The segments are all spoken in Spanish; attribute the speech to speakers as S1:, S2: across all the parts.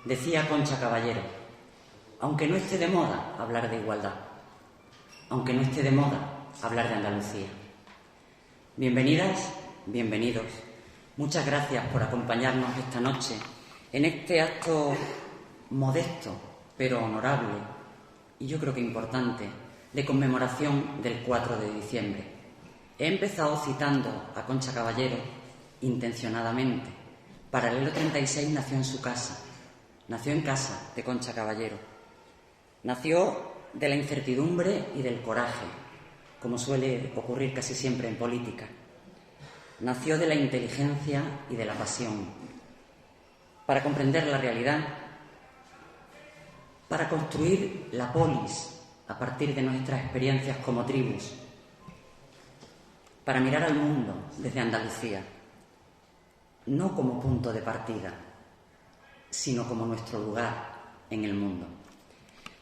S1: Decía Concha Caballero, aunque no esté de moda hablar de igualdad, aunque no esté de moda hablar de Andalucía. Bienvenidas, bienvenidos. Muchas gracias por acompañarnos esta noche en este acto modesto, pero honorable, y yo creo que importante, de conmemoración del 4 de diciembre. He empezado citando a Concha Caballero intencionadamente. Paralelo 36 nació en su casa, nació en casa de Concha Caballero. Nació de la incertidumbre y del coraje, como suele ocurrir casi siempre en política. Nació de la inteligencia y de la pasión, para comprender la realidad, para construir la polis a partir de nuestras experiencias como tribus, para mirar al mundo desde Andalucía, no como punto de partida, sino como nuestro lugar en el mundo.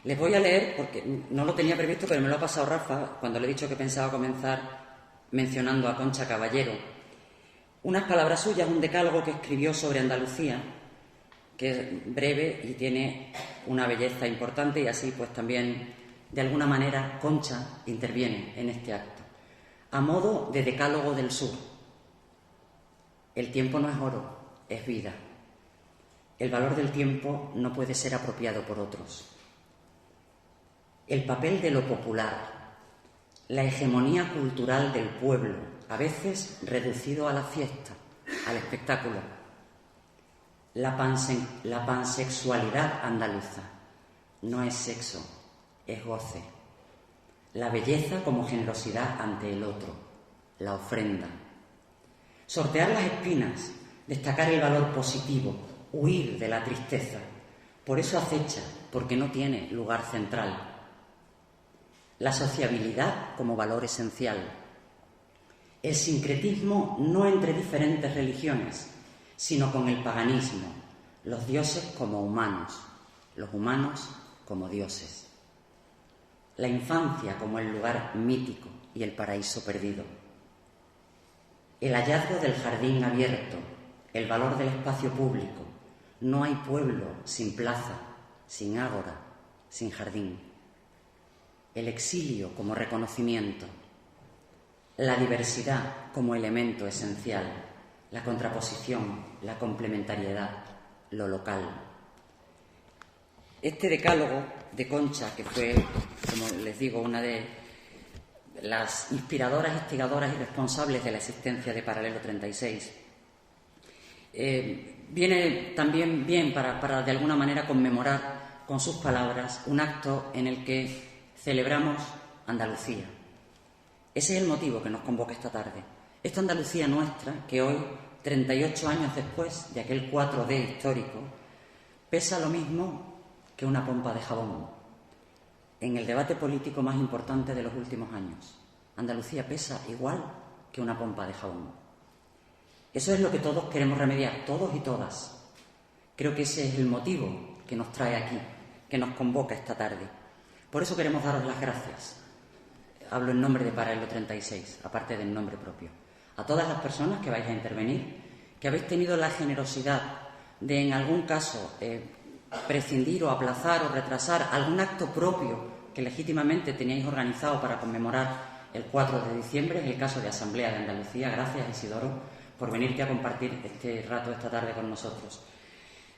S1: Les voy a leer, porque no lo tenía previsto, pero me lo ha pasado Rafa cuando le he dicho que pensaba comenzar mencionando a Concha Caballero, unas palabras suyas, un decálogo que escribió sobre Andalucía, que es breve y tiene una belleza importante, y así pues también de alguna manera Concha interviene en este acto. A modo de decálogo del sur: el tiempo no es oro, es vida. El valor del tiempo no puede ser apropiado por otros. El papel de lo popular, la hegemonía cultural del pueblo, a veces reducido a la fiesta, al espectáculo. La pansexualidad andaluza no es sexo, es goce. La belleza como generosidad ante el otro, la ofrenda. Sortear las espinas, destacar el valor positivo, huir de la tristeza. Por eso acecha, porque no tiene lugar central. La sociabilidad como valor esencial. El sincretismo no entre diferentes religiones, sino con el paganismo, los dioses como humanos, los humanos como dioses. La infancia como el lugar mítico y el paraíso perdido. El hallazgo del jardín abierto, el valor del espacio público. No hay pueblo sin plaza, sin ágora, sin jardín. El exilio como reconocimiento. La diversidad como elemento esencial. La contraposición, la complementariedad, lo local. Este decálogo de Concha, que fue, como les digo, una de las inspiradoras, instigadoras y responsables de la existencia de Paralelo 36, viene también bien para de alguna manera conmemorar con sus palabras un acto en el que celebramos Andalucía. Ese es el motivo que nos convoca esta tarde. Esta Andalucía nuestra, que hoy, 38 años después de aquel 4D histórico, pesa lo mismo que una pompa de jabón en el debate político más importante de los últimos años. Andalucía pesa igual que una pompa de jabón. Eso es lo que todos queremos remediar, todos y todas. Creo que ese es el motivo que nos trae aquí, que nos convoca esta tarde. Por eso queremos daros las gracias. Hablo en nombre de Paralelo 36, aparte del nombre propio. A todas las personas que vais a intervenir, que habéis tenido la generosidad de, en algún caso, prescindir o aplazar o retrasar algún acto propio que legítimamente teníais organizado para conmemorar el 4 de diciembre, es el caso de Asamblea de Andalucía. Gracias, Isidoro, por venirte a compartir este rato esta tarde con nosotros.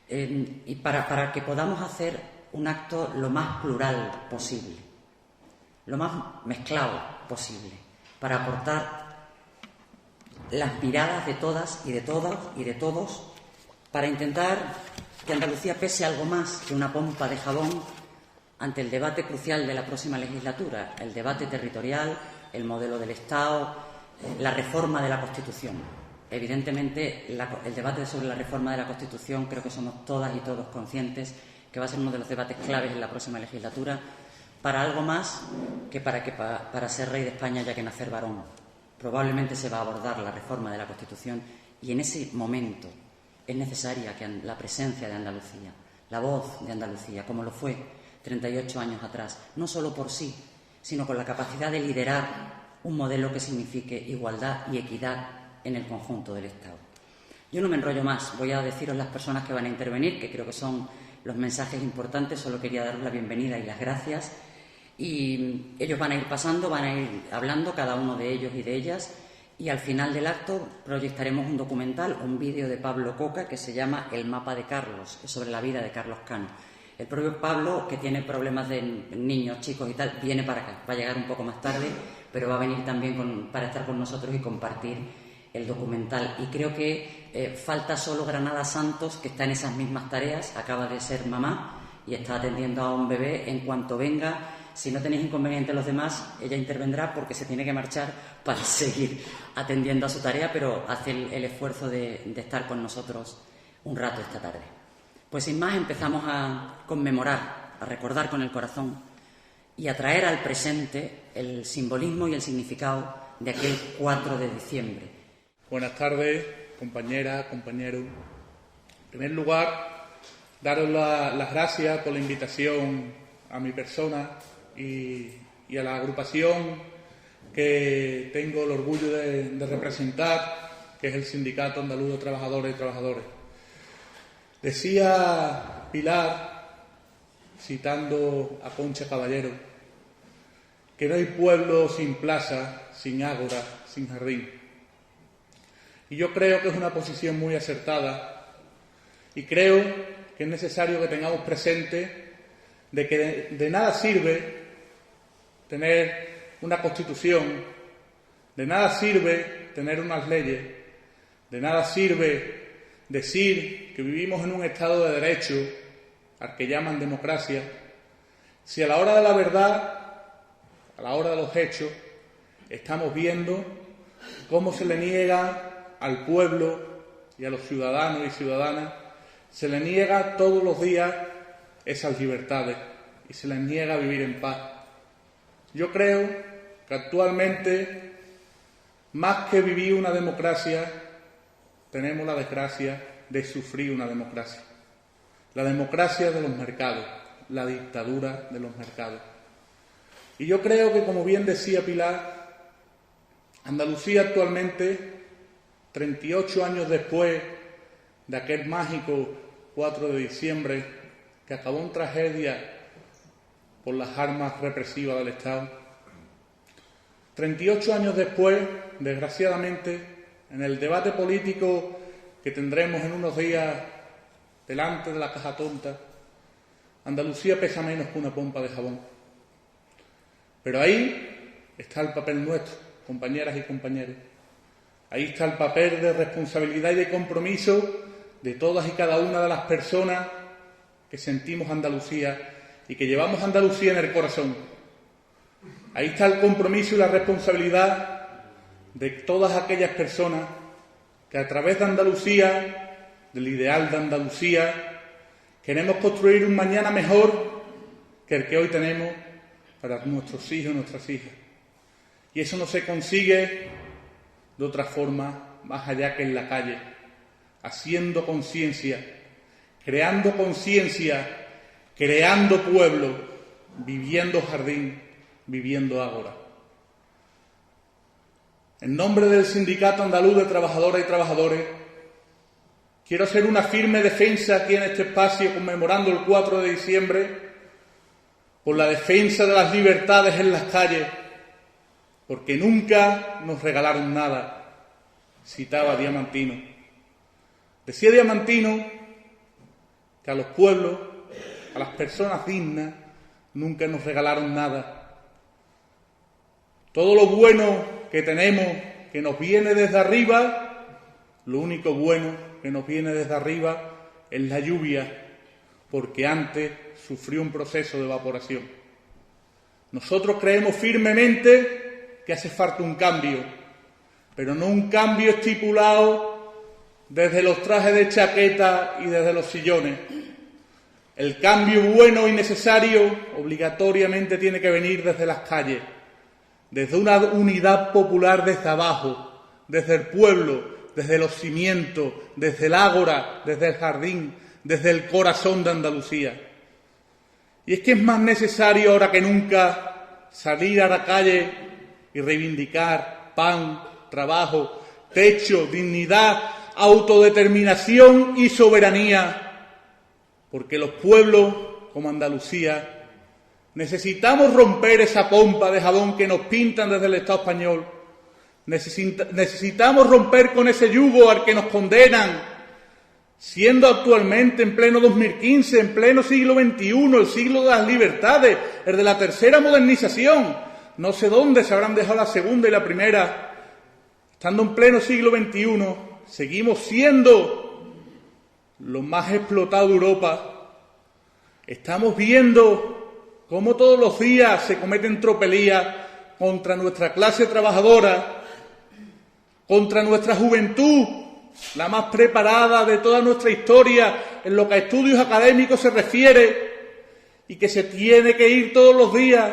S1: Y para que podamos hacer un acto lo más plural posible, lo más mezclado posible, para aportar las miradas de todas y de todos y de todos, para intentar que Andalucía pese algo más que una pompa de jabón ante el debate crucial de la próxima legislatura, el debate territorial, el modelo del Estado, la reforma de la Constitución. Evidentemente, el debate sobre la reforma de la Constitución, creo que somos todas y todos conscientes que va a ser uno de los debates claves en la próxima legislatura, para algo más que para ser rey de España haya que nacer varón. Probablemente se va a abordar la reforma de la Constitución, y en ese momento es necesaria que la presencia de Andalucía, la voz de Andalucía, como lo fue 38 años atrás, no solo por sí, sino con la capacidad de liderar un modelo que signifique igualdad y equidad en el conjunto del Estado. Yo no me enrollo más, voy a deciros las personas que van a intervenir, que creo que son los mensajes importantes, solo quería daros la bienvenida y las gracias. Y ellos van a ir pasando, van a ir hablando, cada uno de ellos y de ellas, y al final del acto proyectaremos un documental, un vídeo de Pablo Coca que se llama El mapa de Carlos, es sobre la vida de Carlos Cano. El propio Pablo, que tiene problemas de niños, chicos y tal, viene para acá, va a llegar un poco más tarde, pero va a venir también para estar con nosotros y compartir el documental. Y creo que falta solo Granada Santos, que está en esas mismas tareas, acaba de ser mamá y está atendiendo a un bebé. En cuanto venga, si no tenéis inconveniente los demás, ella intervendrá porque se tiene que marchar para seguir atendiendo a su tarea, pero hace el esfuerzo de estar con nosotros un rato esta tarde. Pues sin más, empezamos a conmemorar, a recordar con el corazón y a traer al presente el simbolismo y el significado de aquel 4 de diciembre.
S2: Buenas tardes, compañeras, compañeros. En primer lugar, daros las gracias por la invitación a mi persona y a la agrupación que tengo el orgullo de representar, que es el Sindicato Andaluz de Trabajadores y Trabajadoras. Decía Pilar, citando a Concha Caballero, que no hay pueblo sin plaza, sin ágora, sin jardín. Y yo creo que es una posición muy acertada y creo que es necesario que tengamos presente de que de nada sirve tener una constitución, de nada sirve tener unas leyes, de nada sirve decir que vivimos en un Estado de Derecho, al que llaman democracia, si a la hora de la verdad, a la hora de los hechos, estamos viendo cómo se le niega al pueblo y a los ciudadanos y ciudadanas, se le niega todos los días esas libertades y se les niega vivir en paz. Yo creo que actualmente, más que vivir una democracia, tenemos la desgracia de sufrir una democracia. La democracia de los mercados, la dictadura de los mercados. Y yo creo que, como bien decía Pilar, Andalucía actualmente, 38 años después de aquel mágico 4 de diciembre que acabó en tragedia por las armas represivas del Estado, 38 años después, desgraciadamente, en el debate político que tendremos en unos días delante de la caja tonta, Andalucía pesa menos que una pompa de jabón. Pero ahí está el papel nuestro, compañeras y compañeros. Ahí está el papel de responsabilidad y de compromiso de todas y cada una de las personas que sentimos Andalucía y que llevamos Andalucía en el corazón. Ahí está el compromiso y la responsabilidad de todas aquellas personas que a través de Andalucía, del ideal de Andalucía, queremos construir un mañana mejor que el que hoy tenemos para nuestros hijos y nuestras hijas. Y eso no se consigue de otra forma más allá que en la calle, haciendo conciencia, creando pueblo, viviendo jardín, viviendo ágora. En nombre del Sindicato Andaluz de Trabajadoras y Trabajadores, quiero hacer una firme defensa aquí en este espacio, conmemorando el 4 de diciembre, por la defensa de las libertades en las calles, porque nunca nos regalaron nada, citaba Diamantino. Decía Diamantino que a los pueblos, a las personas dignas, nunca nos regalaron nada. Todo lo bueno que tenemos, que nos viene desde arriba, lo único bueno que nos viene desde arriba es la lluvia, porque antes sufrió un proceso de evaporación. Nosotros creemos firmemente que hace falta un cambio, pero no un cambio estipulado desde los trajes de chaqueta y desde los sillones. El cambio bueno y necesario obligatoriamente tiene que venir desde las calles, desde una unidad popular desde abajo, desde el pueblo, desde los cimientos, desde el ágora, desde el jardín, desde el corazón de Andalucía. Y es que es más necesario ahora que nunca salir a la calle y reivindicar pan, trabajo, techo, dignidad, autodeterminación y soberanía, porque los pueblos como Andalucía necesitamos romper esa pompa de jabón que nos pintan desde el Estado español. Necesitamos romper con ese yugo al que nos condenan, siendo actualmente en pleno 2015, en pleno siglo XXI, el siglo de las libertades, el de la tercera modernización. No sé dónde se habrán dejado la segunda y la primera. Estando en pleno siglo XXI, seguimos siendo los más explotados de Europa. Estamos viendo cómo todos los días se cometen tropelías contra nuestra clase trabajadora, contra nuestra juventud, la más preparada de toda nuestra historia en lo que a estudios académicos se refiere, y que se tiene que ir todos los días,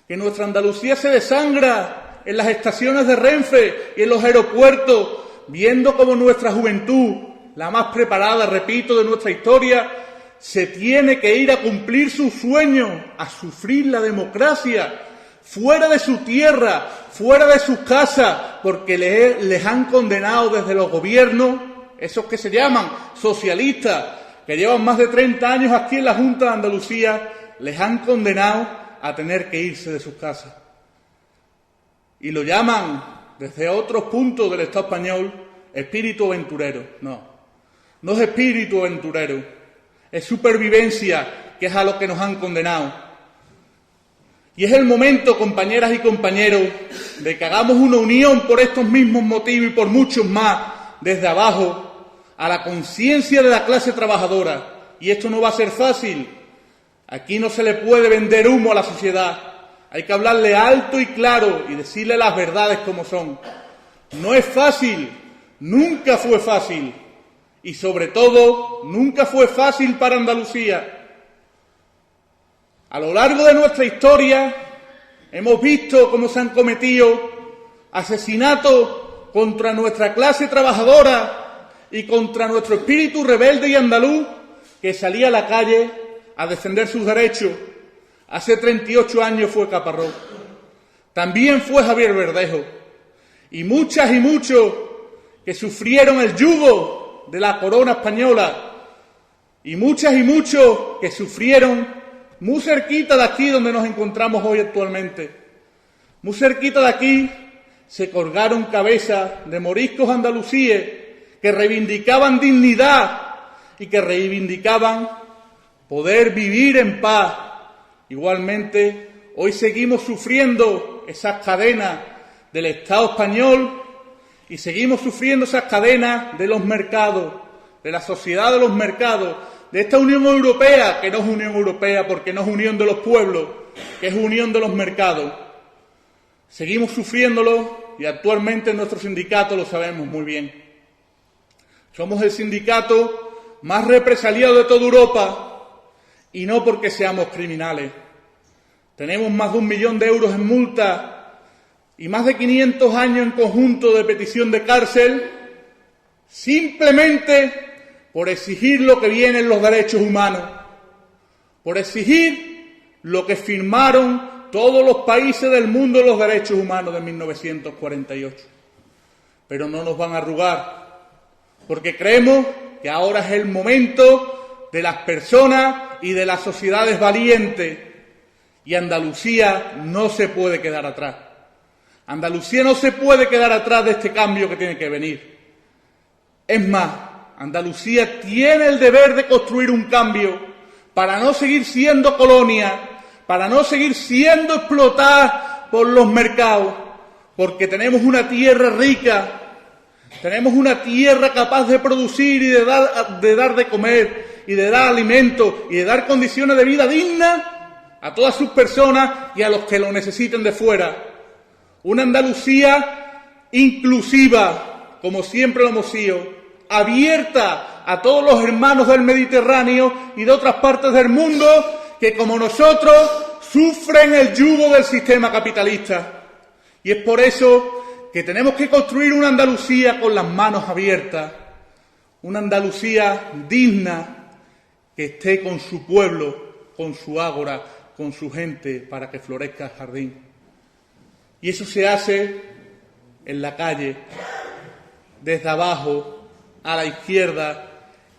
S2: que nuestra Andalucía se desangra en las estaciones de Renfe y en los aeropuertos, viendo cómo nuestra juventud, la más preparada, repito, de nuestra historia, se tiene que ir a cumplir sus sueños, a sufrir la democracia, fuera de su tierra, fuera de sus casas, porque les han condenado desde los gobiernos, esos que se llaman socialistas, que llevan más de 30 años aquí en la Junta de Andalucía, les han condenado a tener que irse de sus casas. Y lo llaman, desde otros puntos del Estado español, espíritu aventurero. No es espíritu aventurero, es supervivencia, que es a lo que nos han condenado. Y es el momento, compañeras y compañeros, de que hagamos una unión por estos mismos motivos y por muchos más, desde abajo, a la conciencia de la clase trabajadora. Y esto no va a ser fácil. Aquí no se le puede vender humo a la sociedad. Hay que hablarle alto y claro y decirle las verdades como son. No es fácil, nunca fue fácil. Y sobre todo, nunca fue fácil para Andalucía. A lo largo de nuestra historia hemos visto cómo se han cometido asesinatos contra nuestra clase trabajadora y contra nuestro espíritu rebelde y andaluz que salía a la calle a defender sus derechos. Hace 38 años fue Caparrós. También fue Javier Verdejo. Y muchas y muchos que sufrieron el yugo de la corona española. Y muchas y muchos que sufrieron muy cerquita de aquí donde nos encontramos hoy actualmente. Muy cerquita de aquí se colgaron cabezas de moriscos andalusíes que reivindicaban dignidad y que reivindicaban poder vivir en paz. Igualmente, hoy seguimos sufriendo esas cadenas del Estado español y seguimos sufriendo esas cadenas de los mercados, de la sociedad de los mercados, de esta Unión Europea, que no es Unión Europea porque no es unión de los pueblos, que es unión de los mercados. Seguimos sufriéndolo y actualmente en nuestro sindicato lo sabemos muy bien. Somos el sindicato más represaliado de toda Europa y no porque seamos criminales. Tenemos más de 1 millón de euros en multa y más de 500 años en conjunto de petición de cárcel simplemente por exigir lo que viene en los derechos humanos, por exigir lo que firmaron todos los países del mundo en los derechos humanos de 1948. Pero no nos van a arrugar, porque creemos que ahora es el momento de las personas y de las sociedades valientes, y Andalucía no se puede quedar atrás. Andalucía no se puede quedar atrás de este cambio que tiene que venir. Es más, Andalucía tiene el deber de construir un cambio para no seguir siendo colonia, para no seguir siendo explotada por los mercados, porque tenemos una tierra rica, tenemos una tierra capaz de producir y de dar de comer y de dar alimentos y de dar condiciones de vida dignas a todas sus personas y a los que lo necesiten de fuera. Una Andalucía inclusiva, como siempre lo hemos sido, abierta a todos los hermanos del Mediterráneo y de otras partes del mundo que, como nosotros, sufren el yugo del sistema capitalista. Y es por eso que tenemos que construir una Andalucía con las manos abiertas, una Andalucía digna que esté con su pueblo, con su ágora, con su gente, para que florezca el jardín. Y eso se hace en la calle, desde abajo, a la izquierda,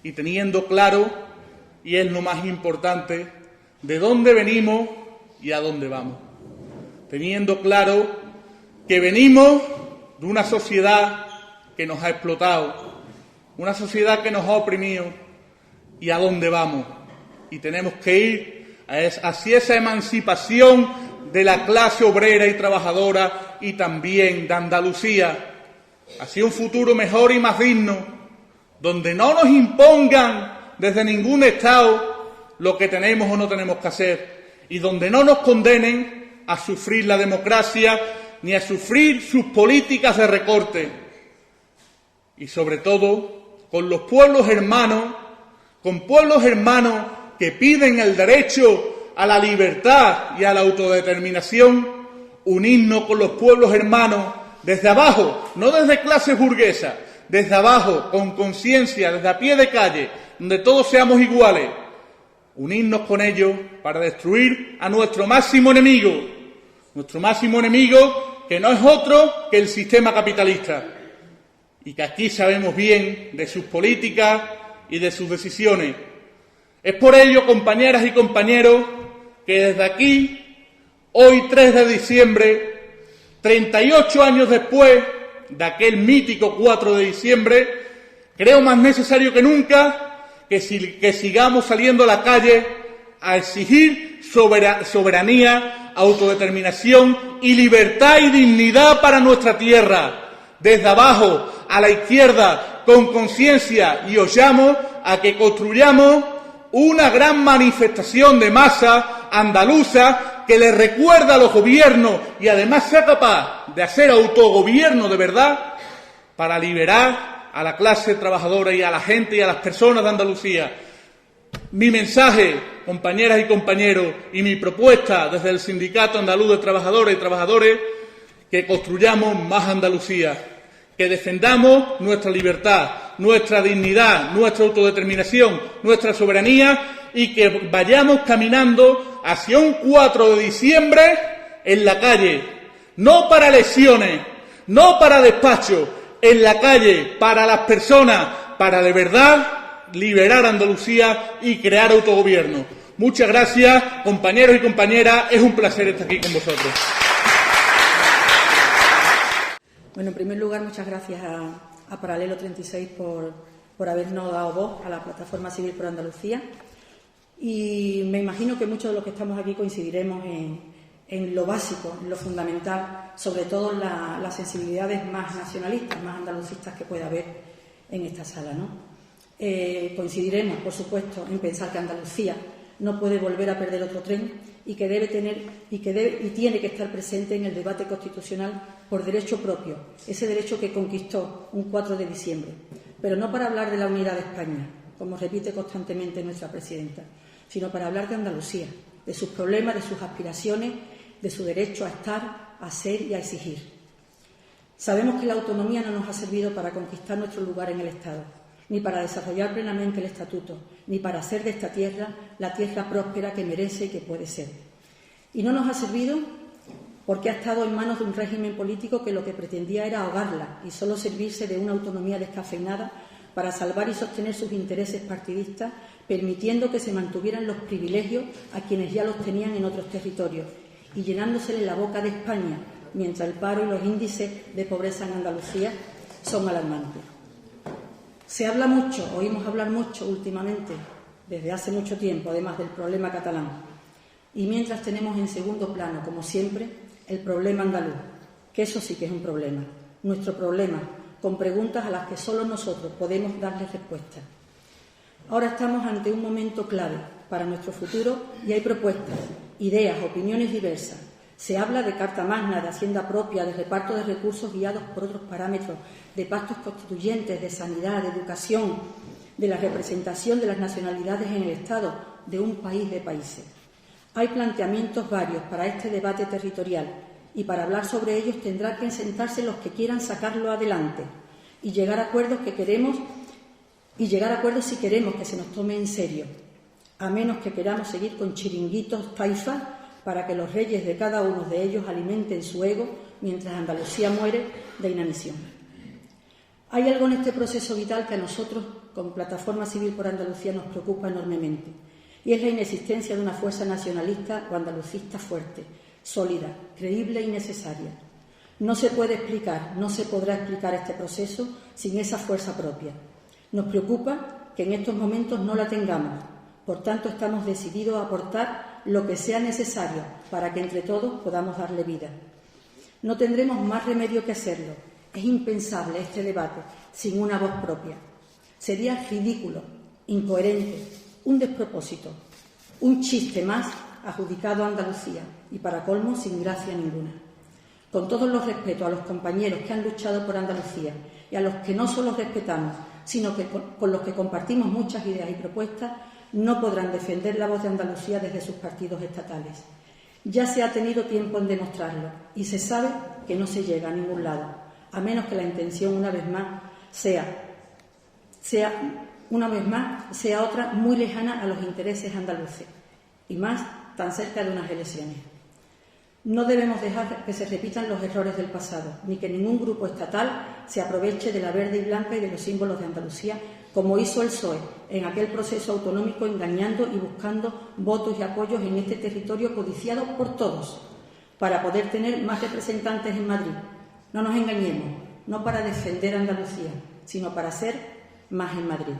S2: y teniendo claro y es lo más importante, de dónde venimos y a dónde vamos. Teniendo claro que venimos de una sociedad que nos ha explotado, una sociedad que nos ha oprimido, y a dónde vamos. Y tenemos que ir hacia esa emancipación de la clase obrera y trabajadora y también de Andalucía, hacia un futuro mejor y más digno, donde no nos impongan desde ningún Estado lo que tenemos o no tenemos que hacer, y donde no nos condenen a sufrir la democracia ni a sufrir sus políticas de recorte. Y sobre todo, con los pueblos hermanos, con pueblos hermanos que piden el derecho a la libertad y a la autodeterminación, unirnos con los pueblos hermanos desde abajo, no desde clases burguesas, desde abajo, con conciencia, desde a pie de calle, donde todos seamos iguales, unirnos con ellos para destruir a nuestro máximo enemigo que no es otro que el sistema capitalista, y que aquí sabemos bien de sus políticas y de sus decisiones. Es por ello, compañeras y compañeros, que desde aquí, hoy 3 de diciembre, 38 años después de aquel mítico 4 de diciembre, creo más necesario que nunca que sigamos saliendo a la calle a exigir soberanía, autodeterminación y libertad y dignidad para nuestra tierra, desde abajo a la izquierda, con conciencia, y os llamo a que construyamos una gran manifestación de masa andaluza que le recuerda a los gobiernos y además sea capaz de hacer autogobierno de verdad para liberar a la clase trabajadora y a la gente y a las personas de Andalucía. Mi mensaje, compañeras y compañeros, y mi propuesta desde el Sindicato Andaluz de Trabajadoras y Trabajadores, que construyamos más Andalucía, que defendamos nuestra libertad, nuestra dignidad, nuestra autodeterminación, nuestra soberanía, y que vayamos caminando hacia un 4 de diciembre en la calle, no para elecciones, no para despachos, en la calle, para las personas, para de verdad liberar a Andalucía y crear autogobierno. Muchas gracias, compañeros y compañeras, es un placer estar aquí con vosotros.
S3: Bueno, en primer lugar, muchas gracias a Paralelo 36 por habernos dado voz a la Plataforma Civil por Andalucía. Y me imagino que muchos de los que estamos aquí coincidiremos en lo básico, en lo fundamental, sobre todo en las sensibilidades más nacionalistas, más andalucistas que pueda haber en esta sala, ¿no? Coincidiremos, por supuesto, en pensar que Andalucía no puede volver a perder otro tren y que debe tener y tiene que estar presente en el debate constitucional por derecho propio, ese derecho que conquistó un 4 de diciembre, pero no para hablar de la unidad de España, como repite constantemente nuestra presidenta, sino para hablar de Andalucía, de sus problemas, de sus aspiraciones, de su derecho a estar, a ser y a exigir. Sabemos que la autonomía no nos ha servido para conquistar nuestro lugar en el Estado, ni para desarrollar plenamente el Estatuto, ni para hacer de esta tierra la tierra próspera que merece y que puede ser. Y no nos ha servido porque ha estado en manos de un régimen político que lo que pretendía era ahogarla y solo servirse de una autonomía descafeinada para salvar y sostener sus intereses partidistas, permitiendo que se mantuvieran los privilegios a quienes ya los tenían en otros territorios y llenándosele la boca de España, mientras el paro y los índices de pobreza en Andalucía son alarmantes. Se habla mucho, oímos hablar mucho últimamente, desde hace mucho tiempo, además del problema catalán. Y mientras tenemos en segundo plano, como siempre, el problema andaluz, que eso sí que es un problema, nuestro problema, con preguntas a las que solo nosotros podemos darles respuesta. Ahora estamos ante un momento clave para nuestro futuro y hay propuestas, ideas, opiniones diversas. Se habla de Carta Magna, de Hacienda propia, de reparto de recursos guiados por otros parámetros, de pactos constituyentes, de sanidad, de educación, de la representación de las nacionalidades en el Estado, de un país de países. Hay planteamientos varios para este debate territorial y para hablar sobre ellos tendrán que sentarse los que quieran sacarlo adelante y llegar a acuerdos si queremos que se nos tome en serio, a menos que queramos seguir con chiringuitos taifas para que los reyes de cada uno de ellos alimenten su ego mientras Andalucía muere de inanición. Hay algo en este proceso vital que a nosotros como Plataforma Civil por Andalucía, nos preocupa enormemente, y es la inexistencia de una fuerza nacionalista o andalucista fuerte, sólida, creíble y necesaria. No se puede explicar, no se podrá explicar este proceso sin esa fuerza propia. Nos preocupa que en estos momentos no la tengamos. Por tanto, estamos decididos a aportar lo que sea necesario para que entre todos podamos darle vida. No tendremos más remedio que hacerlo. Es impensable este debate sin una voz propia. Sería ridículo, incoherente, un despropósito, un chiste más adjudicado a Andalucía y, para colmo, sin gracia ninguna. Con todos los respetos a los compañeros que han luchado por Andalucía y a los que no solo respetamos, sino que con los que compartimos muchas ideas y propuestas, no podrán defender la voz de Andalucía desde sus partidos estatales. Ya se ha tenido tiempo en demostrarlo y se sabe que no se llega a ningún lado, a menos que la intención una vez más sea otra muy lejana a los intereses andaluces y más tan cerca de unas elecciones. No debemos dejar que se repitan los errores del pasado, ni que ningún grupo estatal se aproveche de la verde y blanca y de los símbolos de Andalucía, como hizo el PSOE en aquel proceso autonómico, engañando y buscando votos y apoyos en este territorio codiciado por todos, para poder tener más representantes en Madrid. No nos engañemos, no para defender a Andalucía, sino para ser más en Madrid.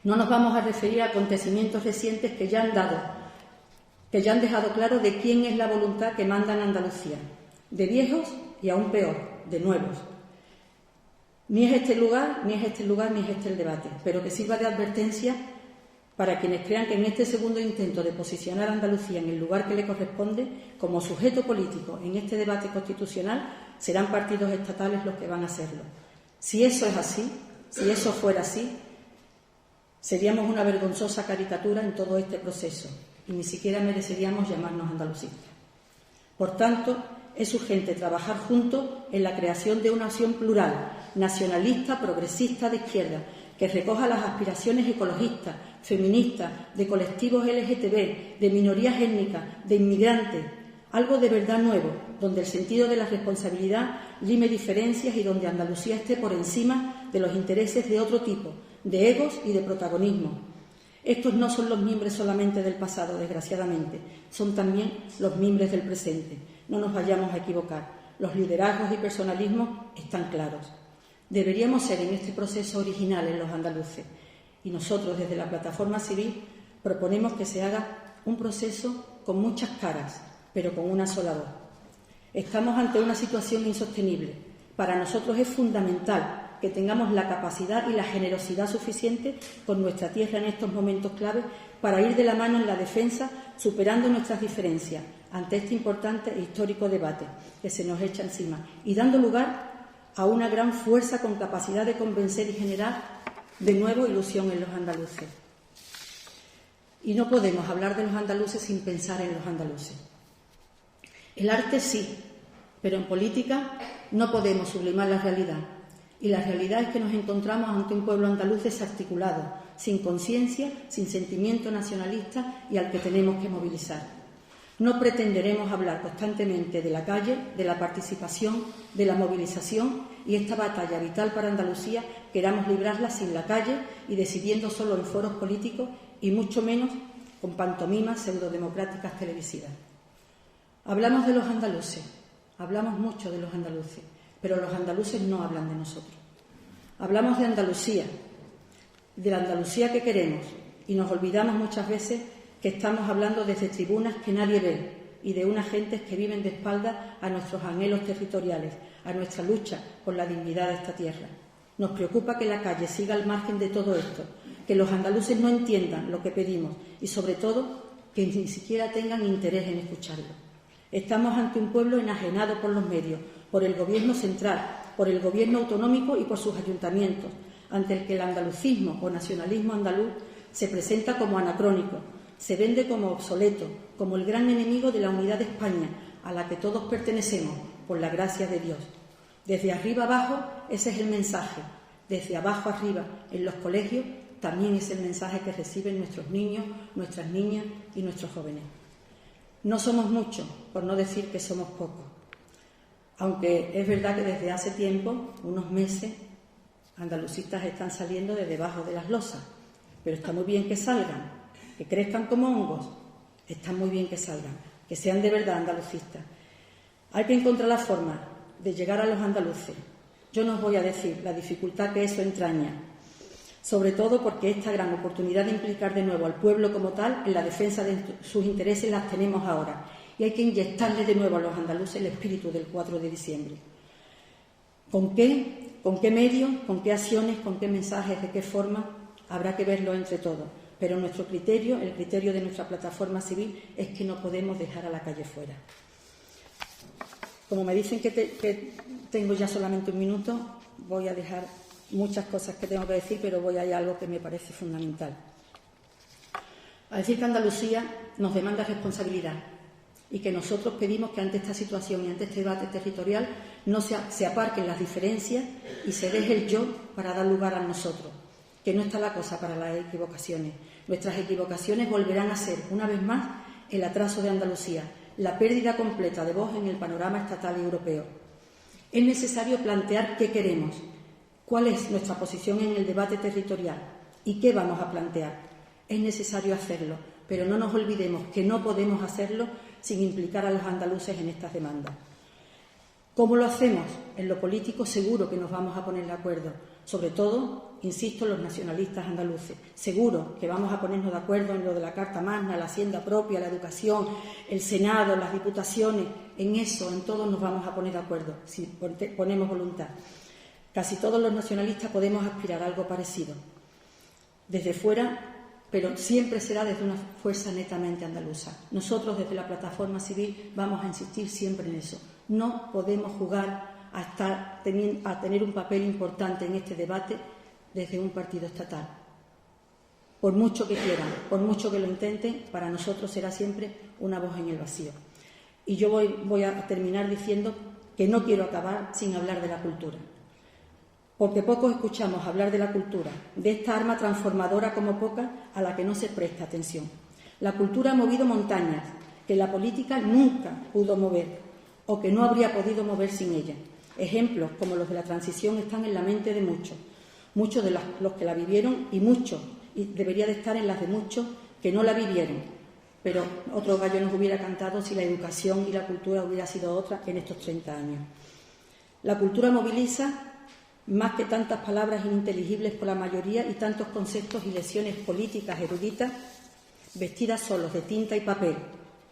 S3: No nos vamos a referir a acontecimientos recientes que ya han dejado claro de quién es la voluntad que manda en Andalucía, de viejos y aún peor, de nuevos. Ni es este el lugar, ni es este el debate, pero que sirva de advertencia para quienes crean que en este segundo intento de posicionar a Andalucía en el lugar que le corresponde como sujeto político en este debate constitucional, serán partidos estatales los que van a hacerlo. Si eso es así, si eso fuera así, seríamos una vergonzosa caricatura en todo este proceso y ni siquiera mereceríamos llamarnos andalucistas. Por tanto, es urgente trabajar juntos en la creación de una opción plural, nacionalista, progresista, de izquierda, que recoja las aspiraciones ecologistas, feministas, de colectivos LGTB, de minorías étnicas, de inmigrantes, algo de verdad nuevo, donde el sentido de la responsabilidad lime diferencias y donde Andalucía esté por encima de los intereses de otro tipo, de egos y de protagonismo. Estos no son los mimbres solamente del pasado, desgraciadamente, son también los mimbres del presente. No nos vayamos a equivocar. Los liderazgos y personalismos están claros. Deberíamos ser en este proceso originales los andaluces y nosotros desde la Plataforma Civil proponemos que se haga un proceso con muchas caras, pero con una sola voz. Estamos ante una situación insostenible. Para nosotros es fundamental que tengamos la capacidad y la generosidad suficiente con nuestra tierra en estos momentos clave para ir de la mano en la defensa, superando nuestras diferencias ante este importante e histórico debate que se nos echa encima y dando lugar a una gran fuerza con capacidad de convencer y generar de nuevo ilusión en los andaluces. Y no podemos hablar de los andaluces sin pensar en los andaluces. El arte sí, pero en política no podemos sublimar la realidad. Y la realidad es que nos encontramos ante un pueblo andaluz desarticulado, sin conciencia, sin sentimiento nacionalista y al que tenemos que movilizar. No pretenderemos hablar constantemente de la calle, de la participación, de la movilización y esta batalla vital para Andalucía queramos librarla sin la calle y decidiendo solo en foros políticos y mucho menos con pantomimas pseudodemocráticas televisivas. Hablamos de los andaluces, hablamos mucho de los andaluces, pero los andaluces no hablan de nosotros. Hablamos de Andalucía, de la Andalucía que queremos y nos olvidamos muchas veces que estamos hablando desde tribunas que nadie ve y de unas gentes que viven de espaldas a nuestros anhelos territoriales, a nuestra lucha por la dignidad de esta tierra. Nos preocupa que la calle siga al margen de todo esto, que los andaluces no entiendan lo que pedimos y, sobre todo, que ni siquiera tengan interés en escucharlo. Estamos ante un pueblo enajenado por los medios, por el Gobierno central, por el Gobierno autonómico y por sus ayuntamientos, ante el que el andalucismo o nacionalismo andaluz se presenta como anacrónico, se vende como obsoleto, como el gran enemigo de la unidad de España, a la que todos pertenecemos, por la gracia de Dios. Desde arriba abajo, ese es el mensaje. Desde abajo arriba, en los colegios, también es el mensaje que reciben nuestros niños, nuestras niñas y nuestros jóvenes. No somos muchos, por no decir que somos pocos. Aunque es verdad que desde hace tiempo, unos meses, andalucistas están saliendo de debajo de las losas, pero está muy bien que salgan, que crezcan como hongos, está muy bien que salgan, que sean de verdad andalucistas. Hay que encontrar la forma de llegar a los andaluces. Yo no os voy a decir la dificultad que eso entraña, sobre todo porque esta gran oportunidad de implicar de nuevo al pueblo como tal en la defensa de sus intereses las tenemos ahora, y hay que inyectarle de nuevo a los andaluces el espíritu del 4 de diciembre. ¿Con qué medios, con qué acciones, con qué mensajes, de qué forma? Habrá que verlo entre todos. Pero nuestro criterio, el criterio de nuestra plataforma civil, es que no podemos dejar a la calle fuera. Como me dicen que tengo ya solamente un minuto, voy a dejar muchas cosas que tengo que decir, pero voy a ir a algo que me parece fundamental. A decir que Andalucía nos demanda responsabilidad y que nosotros pedimos que ante esta situación y ante este debate territorial no se aparquen las diferencias y se deje el yo para dar lugar a nosotros, que no está la cosa para las equivocaciones. Nuestras equivocaciones volverán a ser, una vez más, el atraso de Andalucía, la pérdida completa de voz en el panorama estatal y europeo. Es necesario plantear qué queremos, cuál es nuestra posición en el debate territorial y qué vamos a plantear. Es necesario hacerlo, pero no nos olvidemos que no podemos hacerlo sin implicar a los andaluces en estas demandas. ¿Cómo lo hacemos? En lo político seguro que nos vamos a poner de acuerdo, sobre todo, insisto, los nacionalistas andaluces. Seguro que vamos a ponernos de acuerdo en lo de la Carta Magna, la hacienda propia, la educación, el Senado, las diputaciones. En eso, en todo nos vamos a poner de acuerdo, si ponemos voluntad. Casi todos los nacionalistas podemos aspirar a algo parecido. Desde fuera, pero siempre será desde una fuerza netamente andaluza. Nosotros, desde la plataforma civil, vamos a insistir siempre en eso. No podemos jugar a tener un papel importante en este debate desde un partido estatal. Por mucho que quieran, por mucho que lo intenten, para nosotros será siempre una voz en el vacío. Y yo voy a terminar diciendo que no quiero acabar sin hablar de la cultura. Porque pocos escuchamos hablar de la cultura, de esta arma transformadora como poca a la que no se presta atención. La cultura ha movido montañas que la política nunca pudo mover o que no habría podido mover sin ella. Ejemplos como los de la transición están en la mente de muchos de los que la vivieron y debería de estar en las de muchos que no la vivieron. Pero otro gallo nos hubiera cantado si la educación y la cultura hubiera sido otra en estos 30 años. La cultura moviliza más que tantas palabras ininteligibles por la mayoría y tantos conceptos y lecciones políticas eruditas vestidas solos de tinta y papel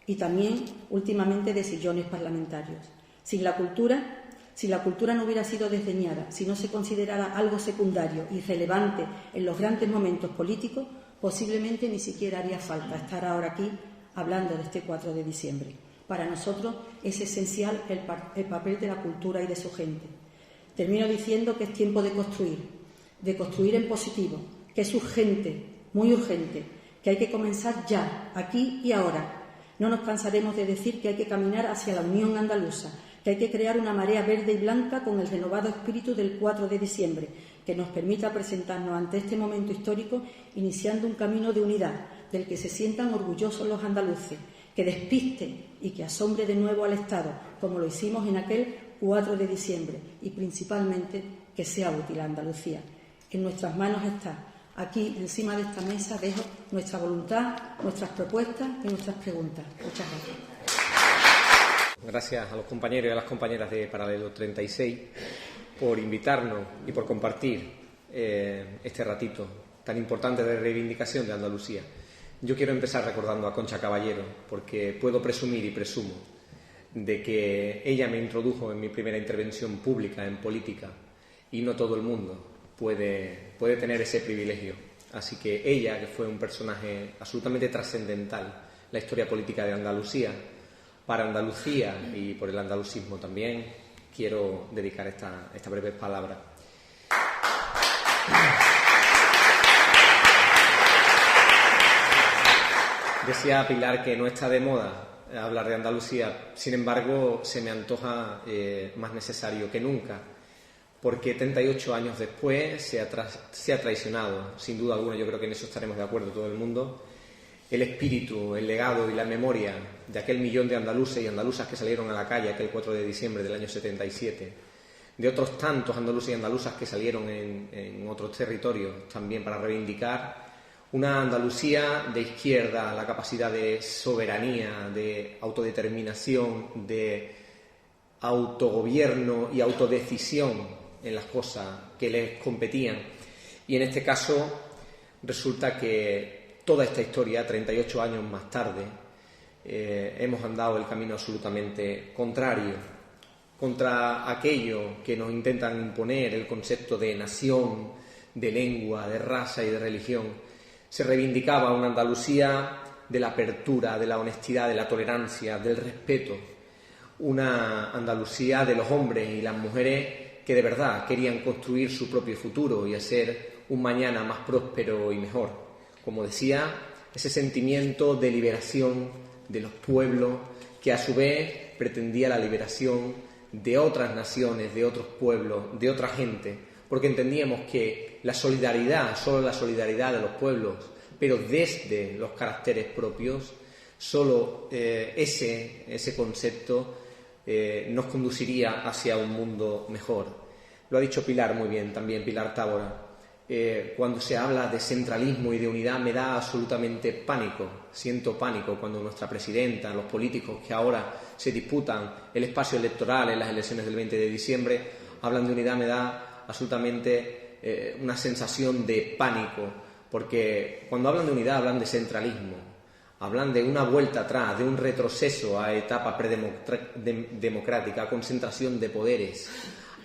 S3: y también últimamente de sillones parlamentarios. Si la cultura no hubiera sido desdeñada, si no se considerara algo secundario y relevante en los grandes momentos políticos, posiblemente ni siquiera haría falta estar ahora aquí hablando de este 4 de diciembre. Para nosotros es esencial el papel de la cultura y de su gente. Termino diciendo que es tiempo de construir en positivo, que es urgente, muy urgente, que hay que comenzar ya, aquí y ahora. No nos cansaremos de decir que hay que caminar hacia la unión andaluza, que hay que crear una marea verde y blanca con el renovado espíritu del 4 de diciembre, que nos permita presentarnos ante este momento histórico iniciando un camino de unidad, del que se sientan orgullosos los andaluces, que despiste y que asombre de nuevo al Estado, como lo hicimos en aquel 4 de diciembre, y principalmente que sea útil a Andalucía. En nuestras manos está. Aquí, encima de esta mesa, dejo nuestra voluntad, nuestras propuestas y nuestras preguntas. Muchas gracias.
S4: Gracias a los compañeros y a las compañeras de Paralelo 36 por invitarnos y por compartir este ratito tan importante de reivindicación de Andalucía. Yo quiero empezar recordando a Concha Caballero, porque puedo presumir y presumo de que ella me introdujo en mi primera intervención pública en política y no todo el mundo puede tener ese privilegio. Así que ella, que fue un personaje absolutamente trascendental en la historia política de Andalucía, para Andalucía y por el andalucismo también, quiero dedicar esta breve palabra. Decía Pilar que no está de moda hablar de Andalucía, sin embargo se me antoja más necesario que nunca, porque 38 años después se ha traicionado, sin duda alguna, yo creo que en eso estaremos de acuerdo todo el mundo, el espíritu, el legado y la memoria de aquel millón de andaluces y andaluzas que salieron a la calle aquel 4 de diciembre del año 77, de otros tantos andaluces y andaluzas que salieron en otros territorios también para reivindicar una Andalucía de izquierda, la capacidad de soberanía, de autodeterminación, de autogobierno y autodecisión en las cosas que les competían. Y en este caso resulta que toda esta historia, 38 años más tarde, hemos andado el camino absolutamente contrario, contra aquello que nos intentan imponer, el concepto de nación, de lengua, de raza y de religión. Se reivindicaba una Andalucía de la apertura, de la honestidad, de la tolerancia, del respeto. Una Andalucía de los hombres y las mujeres que de verdad querían construir su propio futuro y hacer un mañana más próspero y mejor. Como decía, ese sentimiento de liberación de los pueblos que a su vez pretendía la liberación de otras naciones, de otros pueblos, de otra gente, porque entendíamos que la solidaridad, solo la solidaridad de los pueblos, pero desde los caracteres propios, solo ese concepto nos conduciría hacia un mundo mejor. Lo ha dicho Pilar muy bien, también Pilar Tábora. Cuando se habla de centralismo y de unidad me da absolutamente pánico, siento pánico cuando nuestra presidenta, los políticos que ahora se disputan el espacio electoral en las elecciones del 20 de diciembre, hablan de unidad, me da absolutamente una sensación de pánico, porque cuando hablan de unidad hablan de centralismo, hablan de una vuelta atrás, de un retroceso a etapa predemocrática, a concentración de poderes,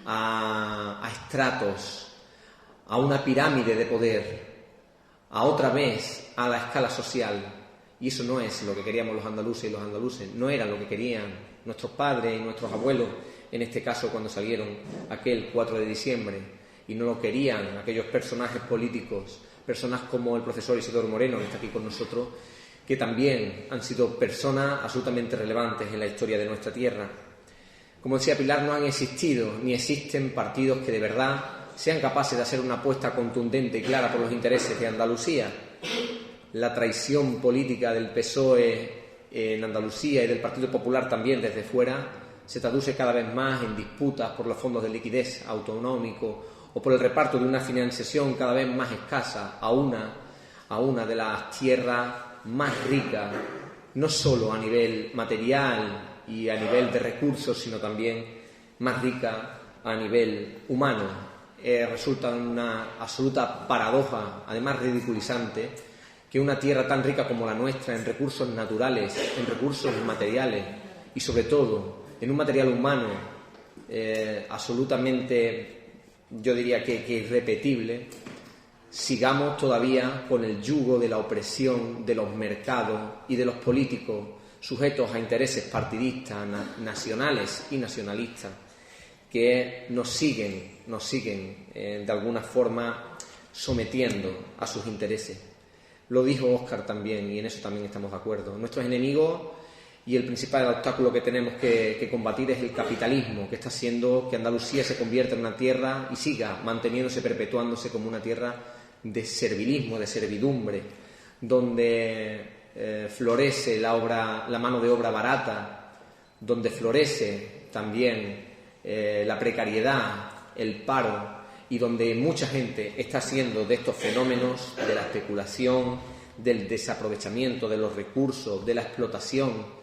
S4: a estratos, a una pirámide de poder, a otra vez a la escala social. Y eso no es lo que queríamos los andaluces y los andaluces, no era lo que querían nuestros padres y nuestros abuelos, en este caso cuando salieron aquel 4 de diciembre, y no lo querían aquellos personajes políticos, personas como el profesor Isidoro Moreno, que está aquí con nosotros, que también han sido personas absolutamente relevantes en la historia de nuestra tierra. Como decía Pilar, no han existido ni existen partidos que de verdad sean capaces de hacer una apuesta contundente y clara por los intereses de Andalucía. La traición política del PSOE en Andalucía y del Partido Popular también desde fuera se traduce cada vez más en disputas por los fondos de liquidez autonómico o por el reparto de una financiación cada vez más escasa a una de las tierras más ricas, no solo a nivel material y a nivel de recursos, sino también más rica a nivel humano. Resulta una absoluta paradoja, además ridiculizante, que una tierra tan rica como la nuestra en recursos naturales, en recursos materiales y sobre todo en un material humano absolutamente, yo diría que irrepetible, sigamos todavía con el yugo de la opresión de los mercados y de los políticos sujetos a intereses partidistas, nacionales y nacionalistas, que nos siguen de alguna forma sometiendo a sus intereses. Lo dijo Óscar también, y en eso también estamos de acuerdo. Nuestros enemigos y el principal obstáculo que tenemos que combatir es el capitalismo, que está haciendo que Andalucía se convierta en una tierra y siga manteniéndose, perpetuándose como una tierra de servilismo, de servidumbre, donde florece la mano de obra barata, donde florece también la precariedad, el paro, y donde mucha gente está haciendo de estos fenómenos de la especulación, del desaprovechamiento de los recursos, de la explotación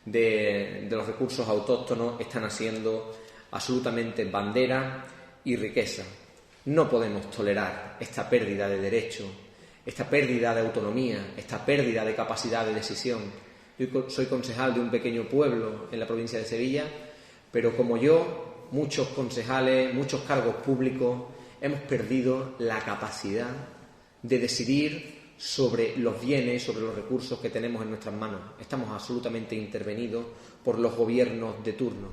S4: de los recursos autóctonos, están haciendo absolutamente bandera y riqueza. No podemos tolerar esta pérdida de derechos, esta pérdida de autonomía, esta pérdida de capacidad de decisión. Yo soy concejal de un pequeño pueblo en la provincia de Sevilla, pero como yo, muchos concejales, muchos cargos públicos, hemos perdido la capacidad de decidir sobre los bienes, sobre los recursos que tenemos en nuestras manos. Estamos absolutamente intervenidos por los gobiernos de turno.